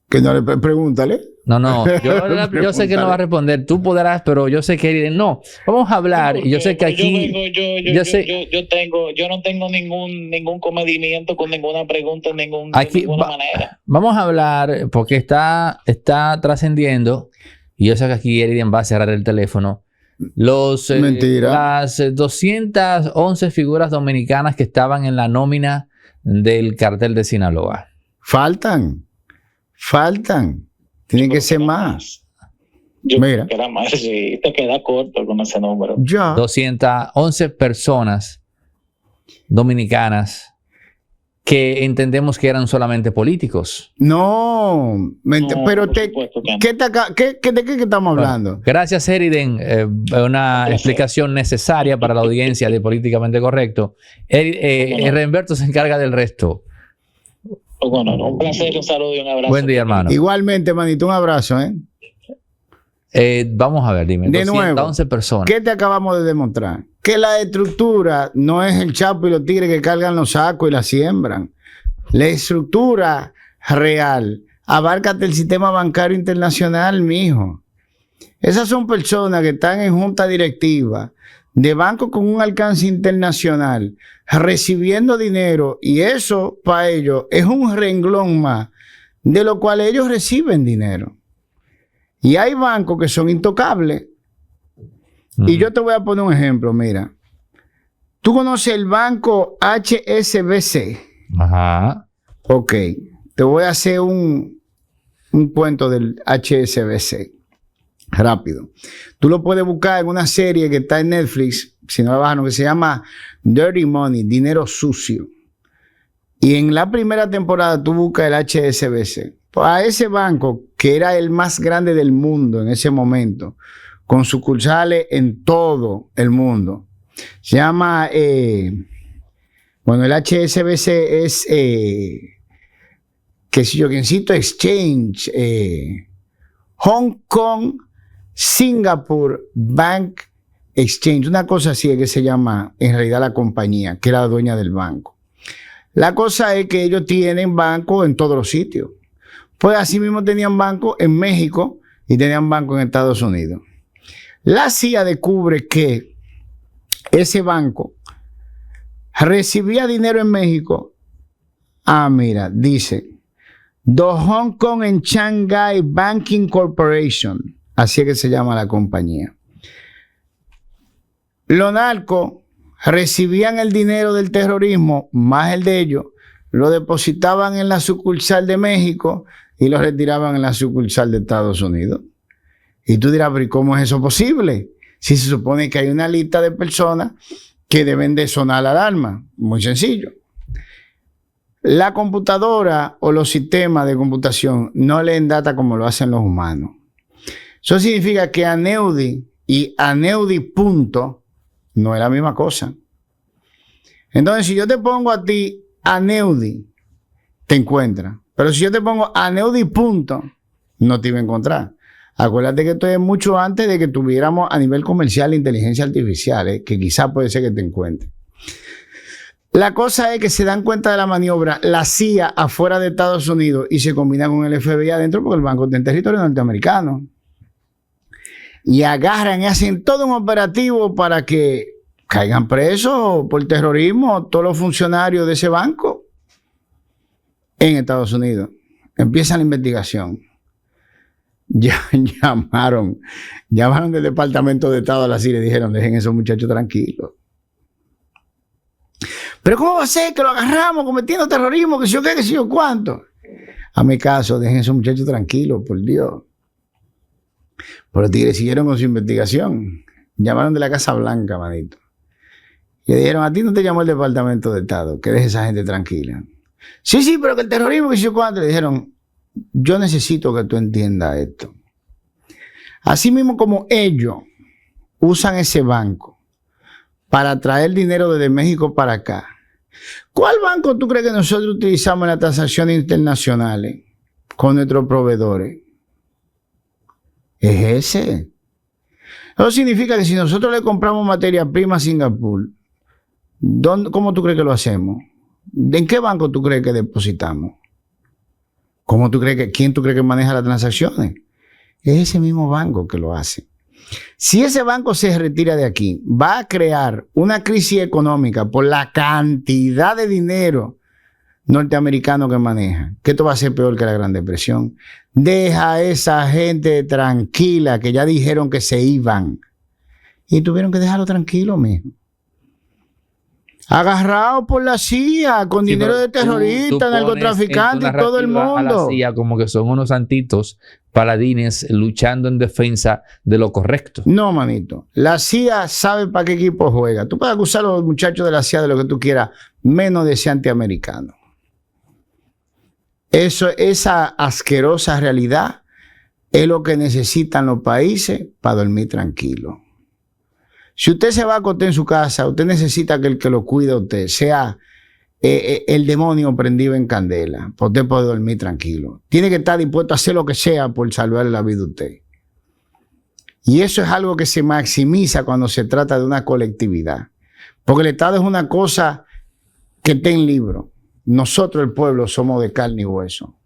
Que no le pregúntale. No, yo sé que no va a responder. Tú podrás, pero yo sé que Eriden no. Vamos a hablar y yo sé que aquí yo no tengo ningún comedimiento con ninguna pregunta de ninguna manera. Vamos a hablar porque está trascendiendo y yo sé que aquí Eriden va a cerrar el teléfono. Las 211 figuras dominicanas que estaban en la nómina del cartel de Sinaloa. Faltan. Tienen que ser más. Mira. Sí, te queda corto con ese número. Ya. 211 personas dominicanas que entendemos que eran solamente políticos. No, pero ¿de qué estamos hablando? Bueno, gracias, Eriden. Una explicación necesaria para la audiencia de Políticamente Correcto. Renberto se encarga del resto. Bueno, un placer, un saludo y un abrazo. Buen día, hermano. Igualmente, manito, un abrazo. Vamos a ver, dime. De 211 personas. ¿Qué te acabamos de demostrar? Que la estructura no es el Chapo y los tigres que cargan los sacos y la siembran. La estructura real abarca el sistema bancario internacional, mijo. Esas son personas que están en junta directiva de bancos con un alcance internacional, recibiendo dinero, y eso para ellos es un renglón más de lo cual ellos reciben dinero. Y hay bancos que son intocables. Y yo te voy a poner un ejemplo, mira. ¿Tú conoces el banco HSBC? Ajá. Ok. Te voy a hacer un cuento del HSBC. Rápido. Tú lo puedes buscar en una serie que está en Netflix, si no la bajan, que se llama Dirty Money, Dinero Sucio. Y en la primera temporada tú buscas el HSBC. A ese banco, que era el más grande del mundo en ese momento, con sucursales en todo el mundo, se llama, el HSBC es, qué sé yo, Quiencito Exchange, Hong Kong Singapore Bank Exchange, una cosa así es que se llama en realidad la compañía, que era la dueña del banco. La cosa es que ellos tienen bancos en todos los sitios. Pues así mismo tenían bancos en México y tenían bancos en Estados Unidos. La CIA descubre que ese banco recibía dinero en México. Mira, dice The Hong Kong and Shanghai Banking Corporation. Así es que se llama la compañía. Los narcos recibían el dinero del terrorismo, más el de ellos, lo depositaban en la sucursal de México y lo retiraban en la sucursal de Estados Unidos. Y tú dirás, pero ¿cómo es eso posible? Si se supone que hay una lista de personas que deben de sonar la alarma. Muy sencillo. La computadora o los sistemas de computación no leen data como lo hacen los humanos. Eso significa que Aneudi y Aneudi punto no es la misma cosa. Entonces, si yo te pongo a ti Aneudi, te encuentra. Pero si yo te pongo Aneudi punto, no te iba a encontrar. Acuérdate que esto es mucho antes de que tuviéramos a nivel comercial inteligencia artificial, que quizás puede ser que te encuentre. La cosa es que se dan cuenta de la maniobra, la CIA afuera de Estados Unidos y se combina con el FBI adentro porque el banco está en territorio norteamericano. Y agarran y hacen todo un operativo para que caigan presos por terrorismo todos los funcionarios de ese banco en Estados Unidos. Empieza la investigación. llamaron del Departamento de Estado a la CIA y le dijeron, dejen a esos muchachos tranquilos. Pero ¿cómo va a ser que lo agarramos cometiendo terrorismo, que si yo qué, que si yo cuánto? A mi caso, dejen a esos muchachos tranquilos, por Dios. Pero los tigres siguieron con su investigación. Llamaron de la Casa Blanca, manito. Y le dijeron, a ti no te llamó el Departamento de Estado, que deje a esa gente tranquila. Sí, pero que el terrorismo, que si yo cuánto. Le dijeron, yo necesito que tú entiendas esto. Así mismo como ellos usan ese banco para traer dinero desde México para acá, ¿cuál banco tú crees que nosotros utilizamos en las transacciones internacionales con nuestros proveedores? Es ese. Eso significa que si nosotros le compramos materia prima a Singapur, ¿cómo tú crees que lo hacemos? ¿En qué banco tú crees que depositamos? ¿Quién tú crees que maneja las transacciones? Es ese mismo banco que lo hace. Si ese banco se retira de aquí, va a crear una crisis económica por la cantidad de dinero norteamericano que maneja, que esto va a ser peor que la Gran Depresión. Deja a esa gente tranquila, que ya dijeron que se iban. Y tuvieron que dejarlo tranquilo, mijo. Agarrado por la CIA, con dinero de terroristas, narcotraficantes y todo el mundo. A la CIA como que son unos santitos paladines luchando en defensa de lo correcto. No, manito. La CIA sabe para qué equipo juega. Tú puedes acusar a los muchachos de la CIA de lo que tú quieras, menos de ser antiamericano. Esa asquerosa realidad es lo que necesitan los países para dormir tranquilos. Si usted se va a acostar en su casa, usted necesita que el que lo cuide a usted sea el demonio prendido en candela, para usted poder dormir tranquilo. Tiene que estar dispuesto a hacer lo que sea por salvarle la vida a usted. Y eso es algo que se maximiza cuando se trata de una colectividad. Porque el Estado es una cosa que está en libro. Nosotros, el pueblo, somos de carne y hueso.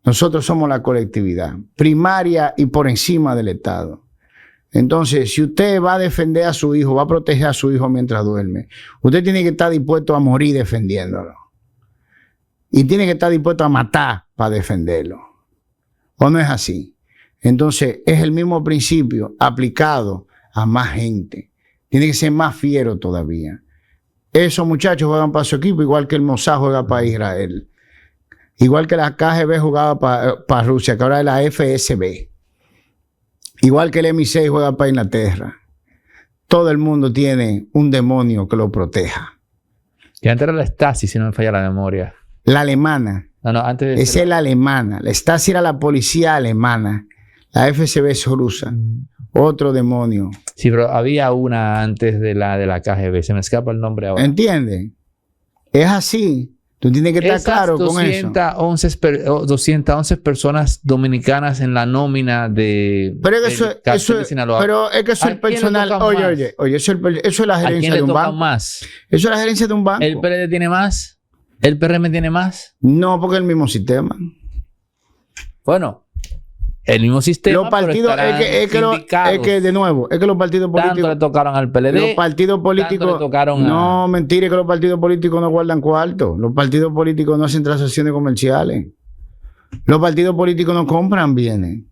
Nosotros somos la colectividad, primaria y por encima del Estado. Entonces, si usted va a defender a su hijo, va a proteger a su hijo mientras duerme, usted tiene que estar dispuesto a morir defendiéndolo. Y tiene que estar dispuesto a matar para defenderlo. ¿O no es así? Entonces, es el mismo principio aplicado a más gente. Tiene que ser más fiero todavía. Esos muchachos juegan para su equipo, igual que el Mossad juega para Israel. Igual que la KGB jugaba para Rusia, que ahora es la FSB. Igual que el MI6 juega para Inglaterra. Todo el mundo tiene un demonio que lo proteja. Que antes era la Stasi, si no me falla la memoria. La alemana. No, antes de esa es la alemana. La Stasi era la policía alemana. La FSB es rusa. Otro demonio. Sí, pero había una antes de la KGB. Se me escapa el nombre ahora. ¿Entiendes? Es así. Tú tienes que estar claro con eso. 211 personas dominicanas en la nómina de... Pero es que eso es el personal... Oye, eso es la gerencia de un banco. Más? Eso es la gerencia de un banco. ¿El PLD tiene más? ¿El PRM tiene más? No, porque es el mismo sistema. Bueno, el mismo sistema, los partidos, es que de nuevo, es que los partidos políticos... Tanto le tocaron al PLD. Los partidos políticos... No, mentira, es que los partidos políticos no guardan cuarto. Los partidos políticos no hacen transacciones comerciales. Los partidos políticos no compran bienes.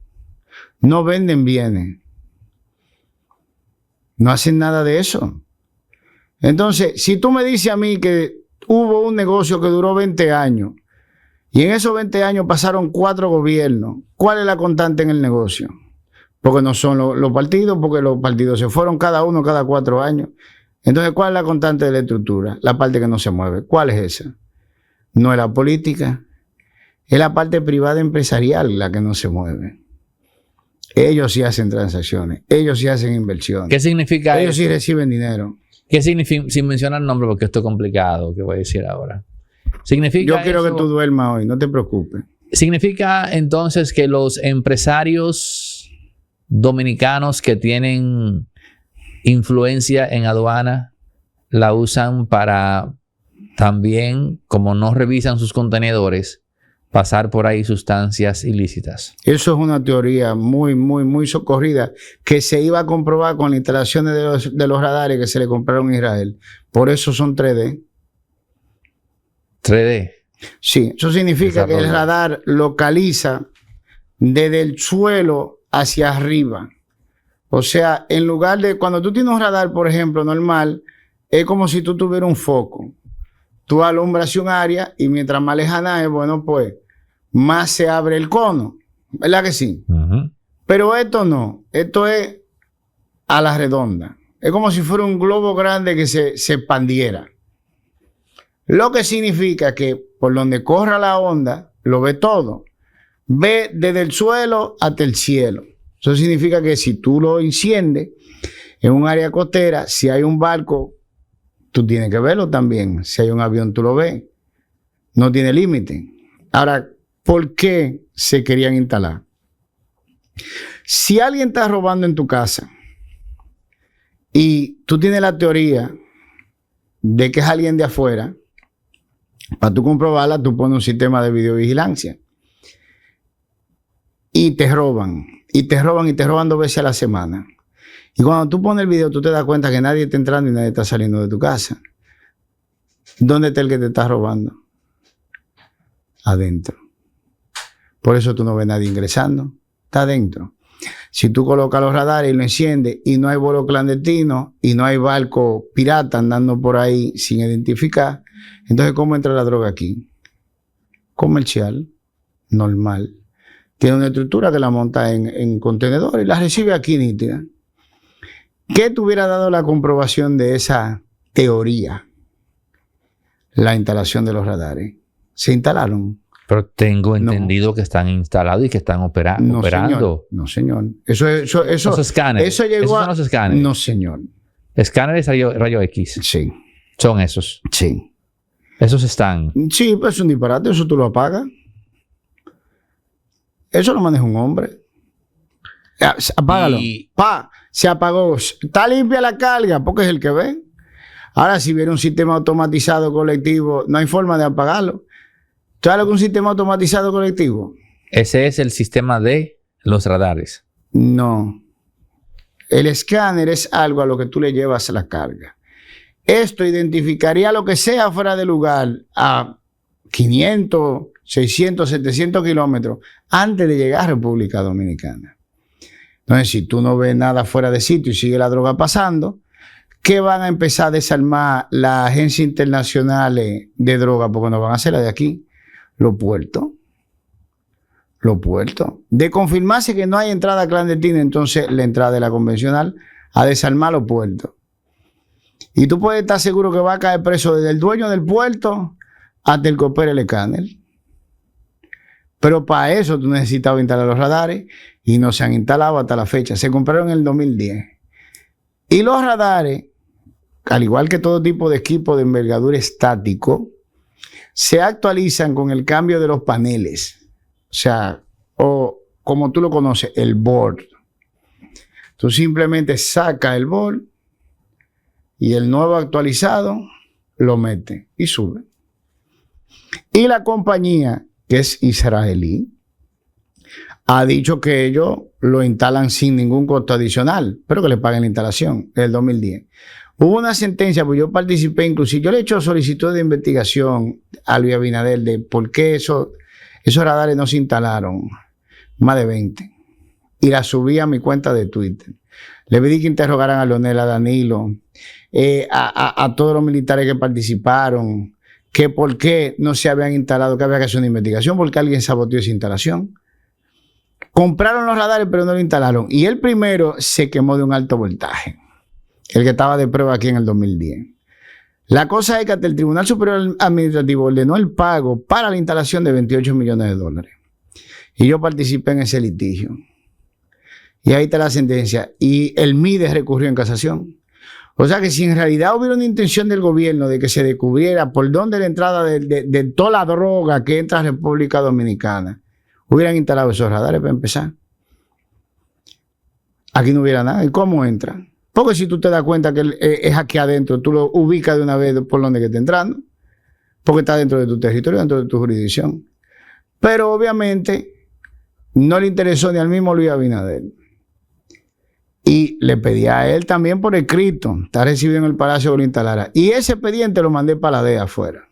No venden bienes. No hacen nada de eso. Entonces, si tú me dices a mí que hubo un negocio que duró 20 años y en esos 20 años pasaron 4 gobiernos, ¿cuál es la constante en el negocio? Porque no son los partidos, porque los partidos se fueron cada 4 años. Entonces, ¿cuál es la constante de la estructura? La parte que no se mueve. ¿Cuál es esa? No es la política, es la parte privada empresarial la que no se mueve. Ellos sí hacen transacciones, ellos sí hacen inversiones. ¿Qué significa ellos eso? Sí reciben dinero. ¿Qué significa? Sin mencionar el nombre, porque esto es complicado, que voy a decir ahora. Yo quiero que tú duermas hoy, no te preocupes. ¿Significa entonces que los empresarios dominicanos que tienen influencia en aduana la usan para también, como no revisan sus contenedores, pasar por ahí sustancias ilícitas? Eso es una teoría muy socorrida que se iba a comprobar con las instalaciones de los radares que se le compraron a Israel. Por eso son 3D. 3D. Sí, eso significa que el radar localiza desde el suelo hacia arriba. O sea, en lugar de cuando tú tienes un radar, por ejemplo, normal, es como si tú tuvieras un foco. Tú alumbras un área y mientras más lejana es, bueno, pues más se abre el cono. ¿Verdad que sí? Ujú. Pero esto no. Esto es a la redonda. Es como si fuera un globo grande que se expandiera. Lo que significa que por donde corra la onda, lo ve todo. Ve desde el suelo hasta el cielo. Eso significa que si tú lo enciendes en un área costera, si hay un barco, tú tienes que verlo también. Si hay un avión, tú lo ves. No tiene límite. Ahora, ¿por qué se querían instalar? Si alguien está robando en tu casa y tú tienes la teoría de que es alguien de afuera, para tú comprobarla, tú pones un sistema de videovigilancia. Y te roban, y te roban, y te roban 2 veces a la semana. Y cuando tú pones el video, tú te das cuenta que nadie está entrando y nadie está saliendo de tu casa. ¿Dónde está el que te está robando? Adentro. Por eso tú no ves a nadie ingresando. Está adentro. Si tú colocas los radares y lo enciendes y no hay vuelo clandestino y no hay barco pirata andando por ahí sin identificar, entonces ¿cómo entra la droga aquí? Comercial, normal. Tiene una estructura que la monta en contenedor y la recibe aquí nítida. ¿Qué te hubiera dado la comprobación de esa teoría? La instalación de los radares. ¿Se instalaron? Pero tengo entendido que están instalados y que están operando. Señor. No, señor. Eso los escáneres. Eso llegó ¿Esos son los escáneres? No, señor. Escáneres rayo X. Sí. Son esos. Sí. Esos están. Sí, pues es un disparate. Eso tú lo apagas. Eso lo maneja un hombre. Apágalo. Se apagó. Está limpia la carga porque es el que ve. Ahora, si viene un sistema automatizado colectivo, no hay forma de apagarlo. ¿Sabes lo que es un sistema automatizado colectivo? Ese es el sistema de los radares. No. El escáner es algo a lo que tú le llevas la carga. Esto identificaría lo que sea fuera de lugar a 500, 600, 700 kilómetros antes de llegar a República Dominicana. Entonces, si tú no ves nada fuera de sitio y sigue la droga pasando, ¿qué van a empezar a desarmar las agencias internacionales de droga? Porque no van a hacer la de aquí. Los puertos. Los puertos. De confirmarse que no hay entrada clandestina, entonces la entrada de la convencional a desarmar los puertos. Y tú puedes estar seguro que va a caer preso desde el dueño del puerto hasta el que opera el escáner. Pero para eso tú necesitabas instalar los radares y no se han instalado hasta la fecha. Se compraron en el 2010. Y los radares, al igual que todo tipo de equipo de envergadura estático, se actualizan con el cambio de los paneles. O sea, o como tú lo conoces, el board. Tú simplemente sacas el board y el nuevo actualizado lo mete y sube. Y la compañía, que es israelí, ha dicho que ellos lo instalan sin ningún costo adicional, pero que le paguen la instalación, en el 2010. Hubo una sentencia, pues yo participé, inclusive, yo le he hecho solicitud de investigación a Luis Abinader de por qué esos radares no se instalaron, más de 20, y la subí a mi cuenta de Twitter. Le pedí que interrogaran a Leonel, a Danilo, a todos los militares que participaron, que por qué no se habían instalado, que había que hacer una investigación, porque alguien saboteó esa instalación. Compraron los radares, pero no lo instalaron. Y el primero se quemó de un alto voltaje, el que estaba de prueba aquí en el 2010. La cosa es que hasta el Tribunal Superior Administrativo ordenó el pago para la instalación de $28 millones. Y yo participé en ese litigio. Y ahí está la sentencia. Y el MIDE recurrió en casación. O sea que si en realidad hubiera una intención del gobierno de que se descubriera por dónde la entrada de toda la droga que entra a República Dominicana, hubieran instalado esos radares para empezar. Aquí no hubiera nada. ¿Y cómo entra? Porque si tú te das cuenta que es aquí adentro, tú lo ubicas de una vez por donde que está entrando, porque está dentro de tu territorio, dentro de tu jurisdicción. Pero obviamente no le interesó ni al mismo Luis Abinader. Y le pedí a él también por escrito, está recibido en el Palacio que lo instalara. Y ese expediente lo mandé para la DEA afuera.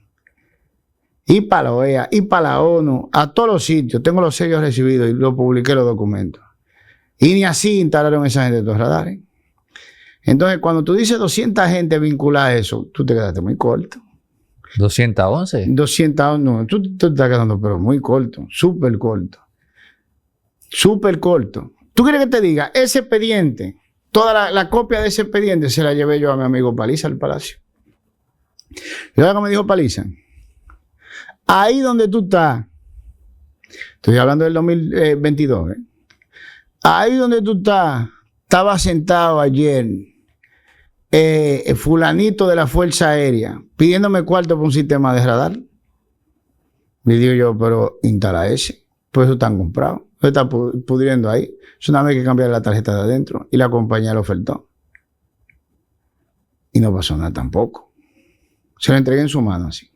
y para la OEA, y para la ONU, a todos los sitios. Tengo los sellos recibidos y lo publiqué los documentos. Y ni así instalaron esa gente de los radares. Entonces, cuando tú dices 200 gente vinculada a eso, tú te quedaste muy corto. 211. 200, no, tú te estás quedando pero muy corto, súper corto. Súper corto. ¿Tú quieres que te diga? Ese expediente, toda la copia de ese expediente se la llevé yo a mi amigo Paliza al Palacio. ¿Y ahora que me dijo Paliza? Ahí donde tú estás, estoy hablando del 2022, ahí donde tú estás, estaba sentado ayer fulanito de la Fuerza Aérea pidiéndome cuarto por un sistema de radar. Le digo yo, pero instala ese, pues eso están comprados, eso está pudriendo ahí. Es una vez que cambiar la tarjeta de adentro y la compañía lo ofertó. Y no pasó nada tampoco. Se lo entregué en su mano así.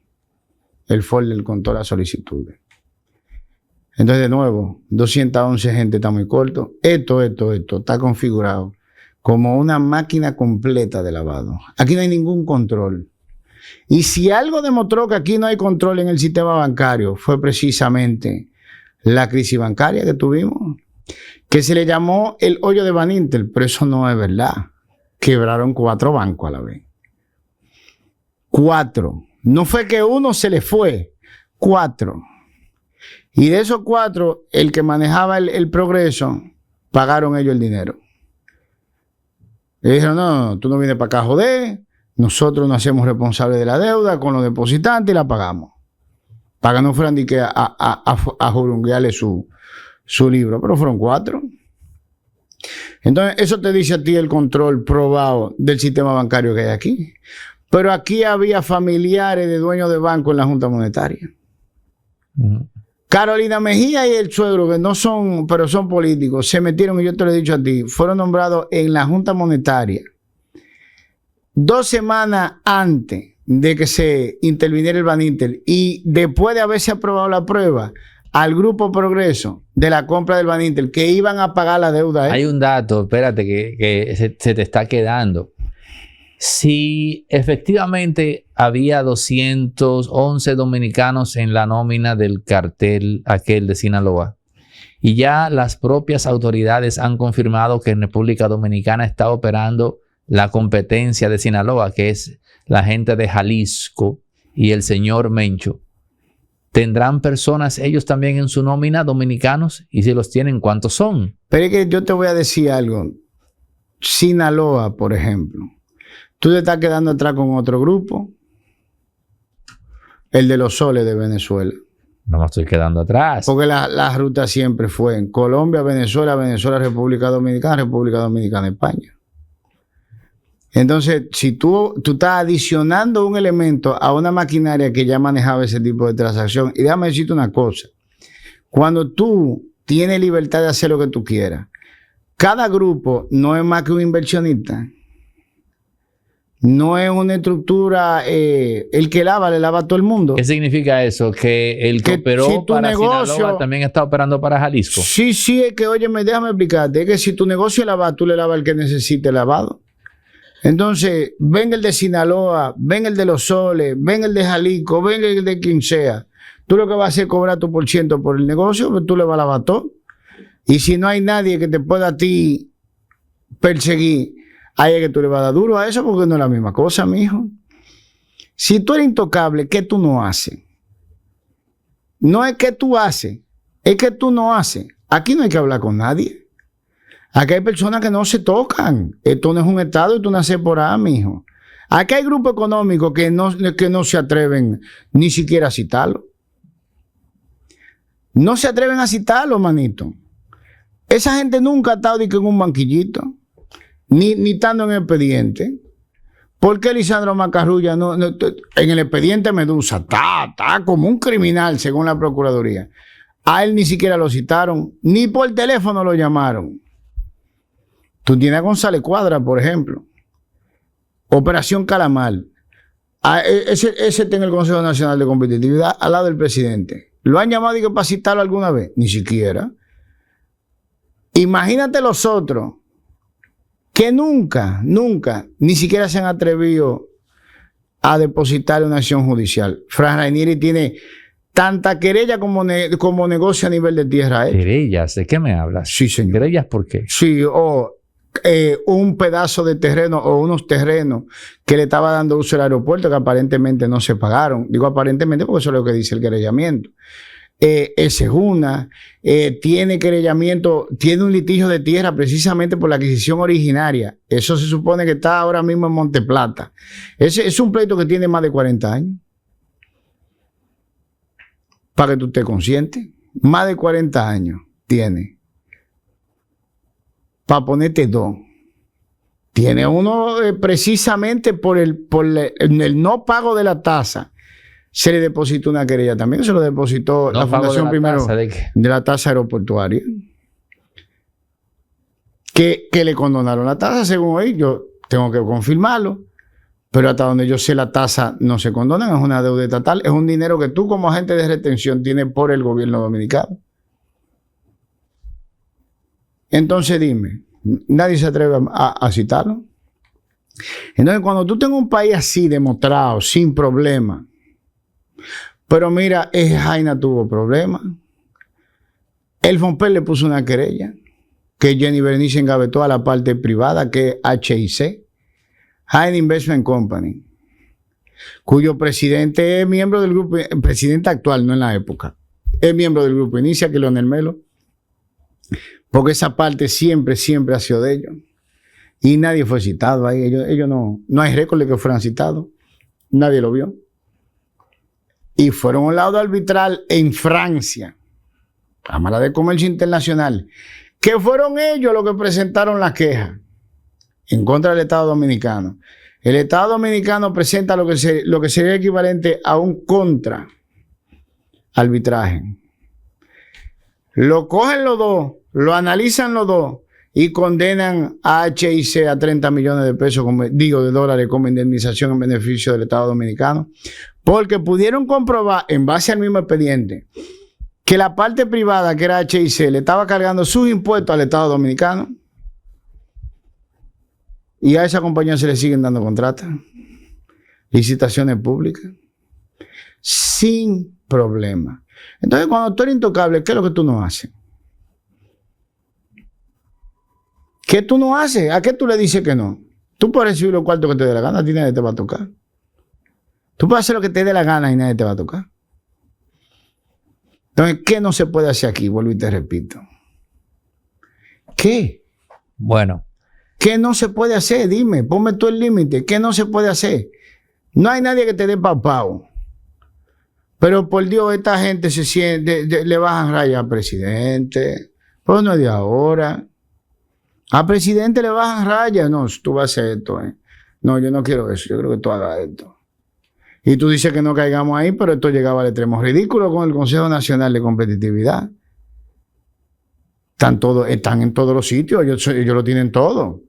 El folder con todas las solicitudes. Entonces, de nuevo, 211 gente está muy corto. Esto está configurado como una máquina completa de lavado. Aquí no hay ningún control. Y si algo demostró que aquí no hay control en el sistema bancario, fue precisamente la crisis bancaria que tuvimos, que se le llamó el hoyo de Van Inter, pero eso no es verdad. Quebraron 4 bancos a la vez. 4. No fue que uno se le fue, 4. Y de esos 4, el que manejaba el progreso, pagaron ellos el dinero. Le dijeron, no, tú no vienes para acá a joder, nosotros nos hacemos responsables de la deuda con los depositantes y la pagamos. Para que no fueran ni que a jurunguearle su libro, pero fueron 4. Entonces, eso te dice a ti el control probado del sistema bancario que hay aquí. Pero aquí había familiares de dueños de banco en la Junta Monetaria. Carolina Mejía y el suegro, que no son, pero son políticos, se metieron, y yo te lo he dicho a ti, fueron nombrados en la Junta Monetaria 2 semanas antes de que se interviniera el Van Inter y después de haberse aprobado la prueba al Grupo Progreso de la compra del Van Inter, que iban a pagar la deuda. Hay un dato, espérate, que se te está quedando. Si efectivamente había 211 dominicanos en la nómina del cartel aquel de Sinaloa, y ya las propias autoridades han confirmado que en República Dominicana está operando la competencia de Sinaloa, que es la gente de Jalisco y el señor Mencho, ¿tendrán personas ellos también en su nómina dominicanos? Y si los tienen, ¿cuántos son? Pero es que yo te voy a decir algo. Sinaloa, por ejemplo, tú te estás quedando atrás con otro grupo, el de los soles de Venezuela. No me estoy quedando atrás. Porque la ruta siempre fue en Colombia, Venezuela, República Dominicana, España. Entonces, si tú estás adicionando un elemento a una maquinaria que ya manejaba ese tipo de transacción, y déjame decirte una cosa, cuando tú tienes libertad de hacer lo que tú quieras, cada grupo no es más que un inversionista. No es una estructura, el que lava, le lava a todo el mundo. ¿Qué significa eso? ¿Que el que operó si para negocio, Sinaloa también está operando para Jalisco? Sí, es que, óyeme, déjame explicarte, es que si tu negocio es lavar, tú le lavas al que necesite lavado. Entonces, ven el de Sinaloa, ven el de los soles, ven el de Jalisco, ven el de quien sea. Tú lo que vas a hacer es cobrar tu % por el negocio, pero tú le vas a lavar todo. Y si no hay nadie que te pueda a ti perseguir, ahí es que tú le vas a dar duro a eso, porque no es la misma cosa, mijo. Si tú eres intocable, ¿qué tú no haces? No es que tú haces, es que tú no haces. Aquí no hay que hablar con nadie. Aquí hay personas que no se tocan. Esto no es un estado y tú naces por ahí, mijo. Aquí hay grupos económicos que no se atreven ni siquiera a citarlo. No se atreven a citarlo, manito. Esa gente nunca ha estado en un banquillito, ni estando en el expediente. ¿Por qué Lisandro Macarrulla no en el expediente Medusa está como un criminal según la Procuraduría? A él ni siquiera lo citaron, ni por teléfono lo llamaron. Tú tienes a González Cuadra, por ejemplo. Operación Calamar. Ese está en el Consejo Nacional de Competitividad al lado del presidente. ¿Lo han llamado y que para citarlo alguna vez? Ni siquiera. Imagínate los otros que nunca, ni siquiera se han atrevido a depositar una acción judicial. Fran Rainieri tiene tanta querella como negocio a nivel de tierra. ¿Querellas? ¿De qué me hablas? Sí, señor. ¿Querellas por qué? Sí, un pedazo de terreno o unos terrenos que le estaba dando uso al aeropuerto que aparentemente no se pagaron. Digo aparentemente porque eso es lo que dice el querellamiento. Esa es una. Tiene querellamiento, tiene un litigio de tierra precisamente por la adquisición originaria. Eso se supone que está ahora mismo en Monteplata. Ese es un pleito que tiene más de 40 años. Para que tú estés consciente. Más de 40 años tiene. Para ponerte dos. Tiene uno precisamente por el no pago de la tasa. Se le depositó una querella también. Se lo depositó la Fundación primero de la tasa aeroportuaria. Que le condonaron la tasa, según hoy. Yo tengo que confirmarlo. Pero hasta donde yo sé, la tasa no se condona. Es una deuda estatal. Es un dinero que tú como agente de retención tienes por el gobierno dominicano. Entonces dime, nadie se atreve a citarlo. Entonces, cuando tú tengas un país así demostrado, sin problema, pero mira, Jaina tuvo problemas. El FONPER le puso una querella que Jenny Berenice engavetó a la parte privada, que es HIC, Jaina Investment Company, cuyo presidente es miembro del grupo, presidente actual, no en la época, es miembro del grupo Inicia, que es Leonel Melo. Porque esa parte siempre ha sido de ellos. Y nadie fue citado ahí. Ellos no hay récord de que fueran citados. Nadie lo vio. Y fueron a un laudo arbitral en Francia, Cámara de Comercio Internacional, que fueron ellos los que presentaron la queja en contra del Estado Dominicano. El Estado Dominicano presenta lo que sería equivalente a un contra arbitraje. Lo cogen los dos, lo analizan los dos y condenan a HIC a 30 millones de pesos, de dólares, como indemnización en beneficio del Estado Dominicano, porque pudieron comprobar, en base al mismo expediente, que la parte privada, que era HIC, le estaba cargando sus impuestos al Estado Dominicano, y a esa compañía se le siguen dando contratos, licitaciones públicas, sin problema. Entonces, cuando tú eres intocable, ¿qué es lo que tú no haces? ¿Qué tú no haces? ¿A qué tú le dices que no? Tú puedes recibir los cuartos que te dé la gana, a ti nadie te va a tocar. Tú puedes hacer lo que te dé la gana y nadie te va a tocar. Entonces, ¿qué no se puede hacer aquí? Vuelvo y te repito. ¿Qué? Bueno. ¿Qué no se puede hacer? Dime, ponme tú el límite. ¿Qué no se puede hacer? No hay nadie que te dé papao. Pero por Dios, esta gente se siente, le bajan raya al presidente. Pues no es de ahora. Al presidente le bajan raya. No, tú vas a hacer esto. No, yo no quiero eso. Yo creo que tú hagas esto. Y tú dices que no caigamos ahí, pero esto llegaba al extremo ridículo con el Consejo Nacional de Competitividad. Están en todos los sitios. Ellos lo tienen todo.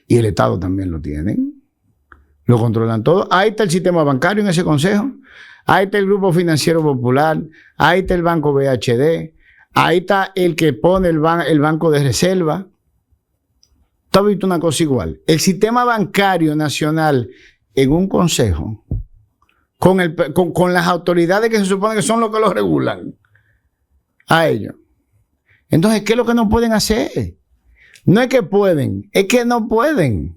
Y el Estado también lo tienen. Lo controlan todo. Ahí está el sistema bancario en ese consejo. Ahí está el Grupo Financiero Popular, ahí está el Banco BHD, ahí está el que pone el Banco de Reserva. ¿Tú has visto una cosa igual? El sistema bancario nacional en un consejo, con las autoridades que se supone que son los que lo regulan, a ellos. Entonces, ¿qué es lo que no pueden hacer? No es que pueden, es que no pueden.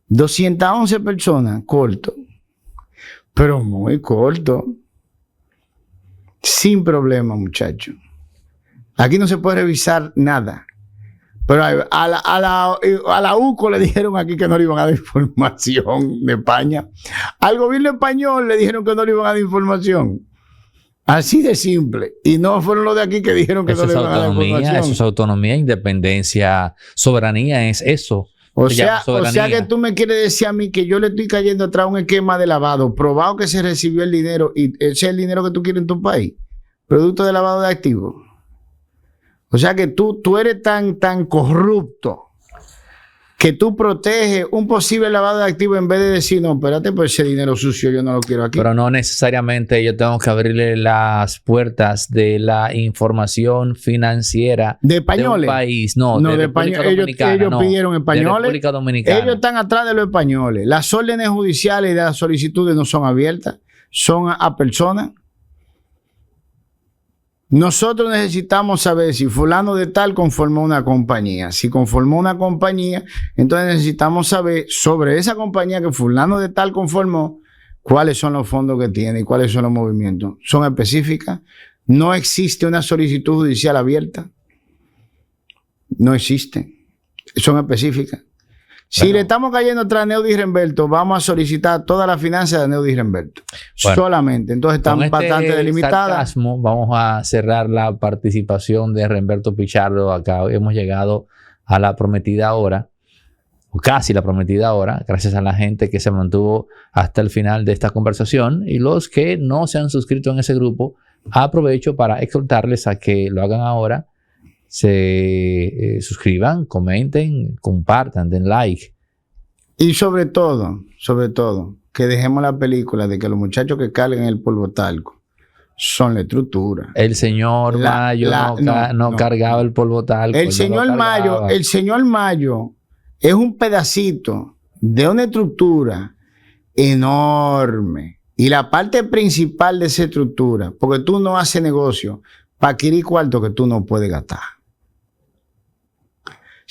211 personas, corto. Pero muy corto. Sin problema, muchachos. Aquí no se puede revisar nada. Pero a la UCO le dijeron aquí que no le iban a dar información de España. Al gobierno español le dijeron que no le iban a dar información. Así de simple. Y no fueron los de aquí que dijeron que no le iban a dar información. Eso es autonomía, independencia, soberanía, es eso. O sea que tú me quieres decir a mí que yo le estoy cayendo atrás a un esquema de lavado, probado que se recibió el dinero y ese es el dinero que tú quieres en tu país, producto de lavado de activos. O sea que tú eres tan corrupto que tú proteges un posible lavado de activos en vez de decir, no, espérate, pues ese dinero sucio yo no lo quiero aquí. Pero no necesariamente yo tengo que abrirle las puertas de la información financiera de españoles. De un país. No, de República Dominicana. Ellos pidieron españoles. De República Dominicana. Ellos están atrás de los españoles. Las órdenes judiciales y las solicitudes no son abiertas, son a personas. Nosotros necesitamos saber si fulano de tal conformó una compañía. Si conformó una compañía, entonces necesitamos saber sobre esa compañía que fulano de tal conformó, cuáles son los fondos que tiene y cuáles son los movimientos. Son específicas. No existe una solicitud judicial abierta. No existe. Son específicas. Si le estamos cayendo atrás a Neudi Renberto, vamos a solicitar todas las finanzas de Neudi Renberto. Solamente. Entonces están bastante delimitadas. Vamos a cerrar la participación de Renberto Pichardo acá. Hemos llegado a la prometida hora, o casi la prometida hora, gracias a la gente que se mantuvo hasta el final de esta conversación. Y los que no se han suscrito en ese grupo, aprovecho para exhortarles a que lo hagan ahora. Se suscriban, comenten, compartan, den like. Y sobre todo, que dejemos la película de que los muchachos que cargan el polvo talco son la estructura. El señor Mayo no cargaba el polvo talco. El señor Mayo es un pedacito de una estructura enorme. Y la parte principal de esa estructura, porque tú no haces negocio para adquirir cuarto que tú no puedes gastar.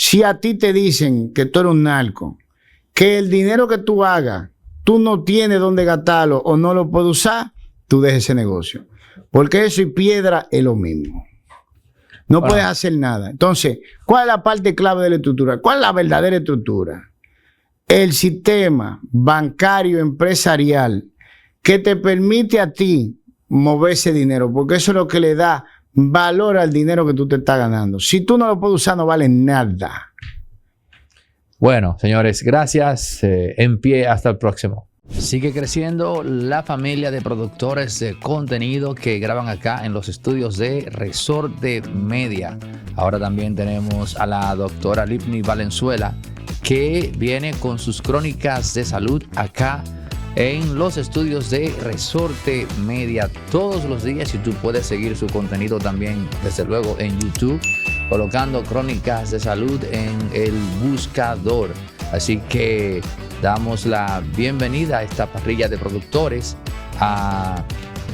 Si a ti te dicen que tú eres un narco, que el dinero que tú hagas, tú no tienes dónde gastarlo o no lo puedes usar, tú dejes ese negocio. Porque eso y piedra es lo mismo. No puedes hacer nada. Entonces, ¿cuál es la parte clave de la estructura? ¿Cuál es la verdadera estructura? El sistema bancario empresarial que te permite a ti mover ese dinero, porque eso es lo que le da valor al dinero que tú te estás ganando. Si tú no lo puedes usar, no vale nada. Bueno, señores, gracias. En pie, hasta el próximo. Sigue creciendo la familia de productores de contenido que graban acá en los estudios de Resorte Media. Ahora también tenemos a la doctora Lipni Valenzuela, que viene con sus crónicas de salud acá en los estudios de Resorte Media todos los días, y tú puedes seguir su contenido también, desde luego, en YouTube, colocando Crónicas de Salud en el buscador. Así que damos la bienvenida a esta parrilla de productores, a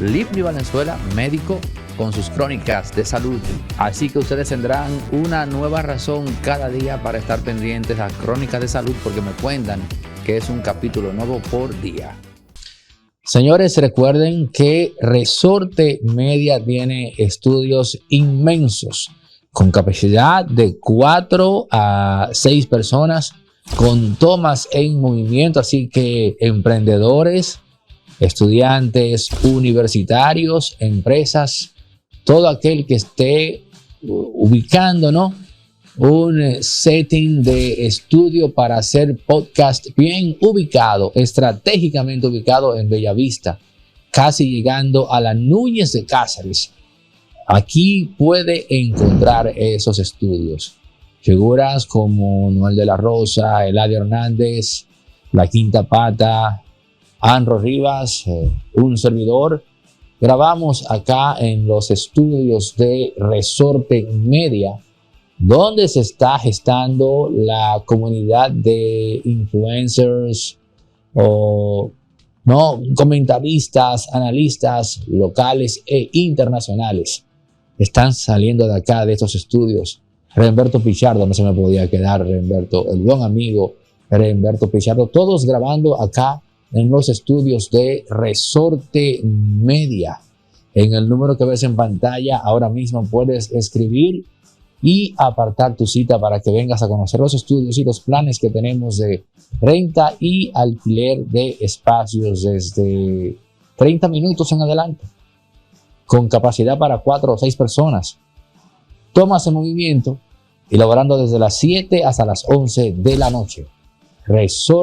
Lipni Valenzuela, médico, con sus crónicas de salud. Así que ustedes tendrán una nueva razón cada día para estar pendientes a Crónicas de Salud, porque me cuentan que es un capítulo nuevo por día. Señores, recuerden que Resorte Media tiene estudios inmensos con capacidad de 4 a 6 personas, con tomas en movimiento. Así que emprendedores, estudiantes universitarios, empresas, todo aquel que esté ubicando, ¿no?, un setting de estudio para hacer podcast bien ubicado, estratégicamente ubicado en Bellavista, casi llegando a la Núñez de Cáceres. Aquí puede encontrar esos estudios. Figuras como Noel de la Rosa, Eladio Hernández, La Quinta Pata, Anro Rivas, un servidor. Grabamos acá en los estudios de Resorte Media, donde se está gestando la comunidad de influencers o comentaristas, analistas locales e internacionales. Están saliendo de acá, de estos estudios. Renberto Pichardo, no se me podía quedar, Renberto, el buen amigo Renberto Pichardo, todos grabando acá en los estudios de Resorte Media. En el número que ves en pantalla ahora mismo puedes escribir y apartar tu cita para que vengas a conocer los estudios y los planes que tenemos de renta y alquiler de espacios desde 30 minutos en adelante, con capacidad para 4 o 6 personas. Tomas en movimiento y laborando desde las 7 hasta las 11 de la noche. Resorte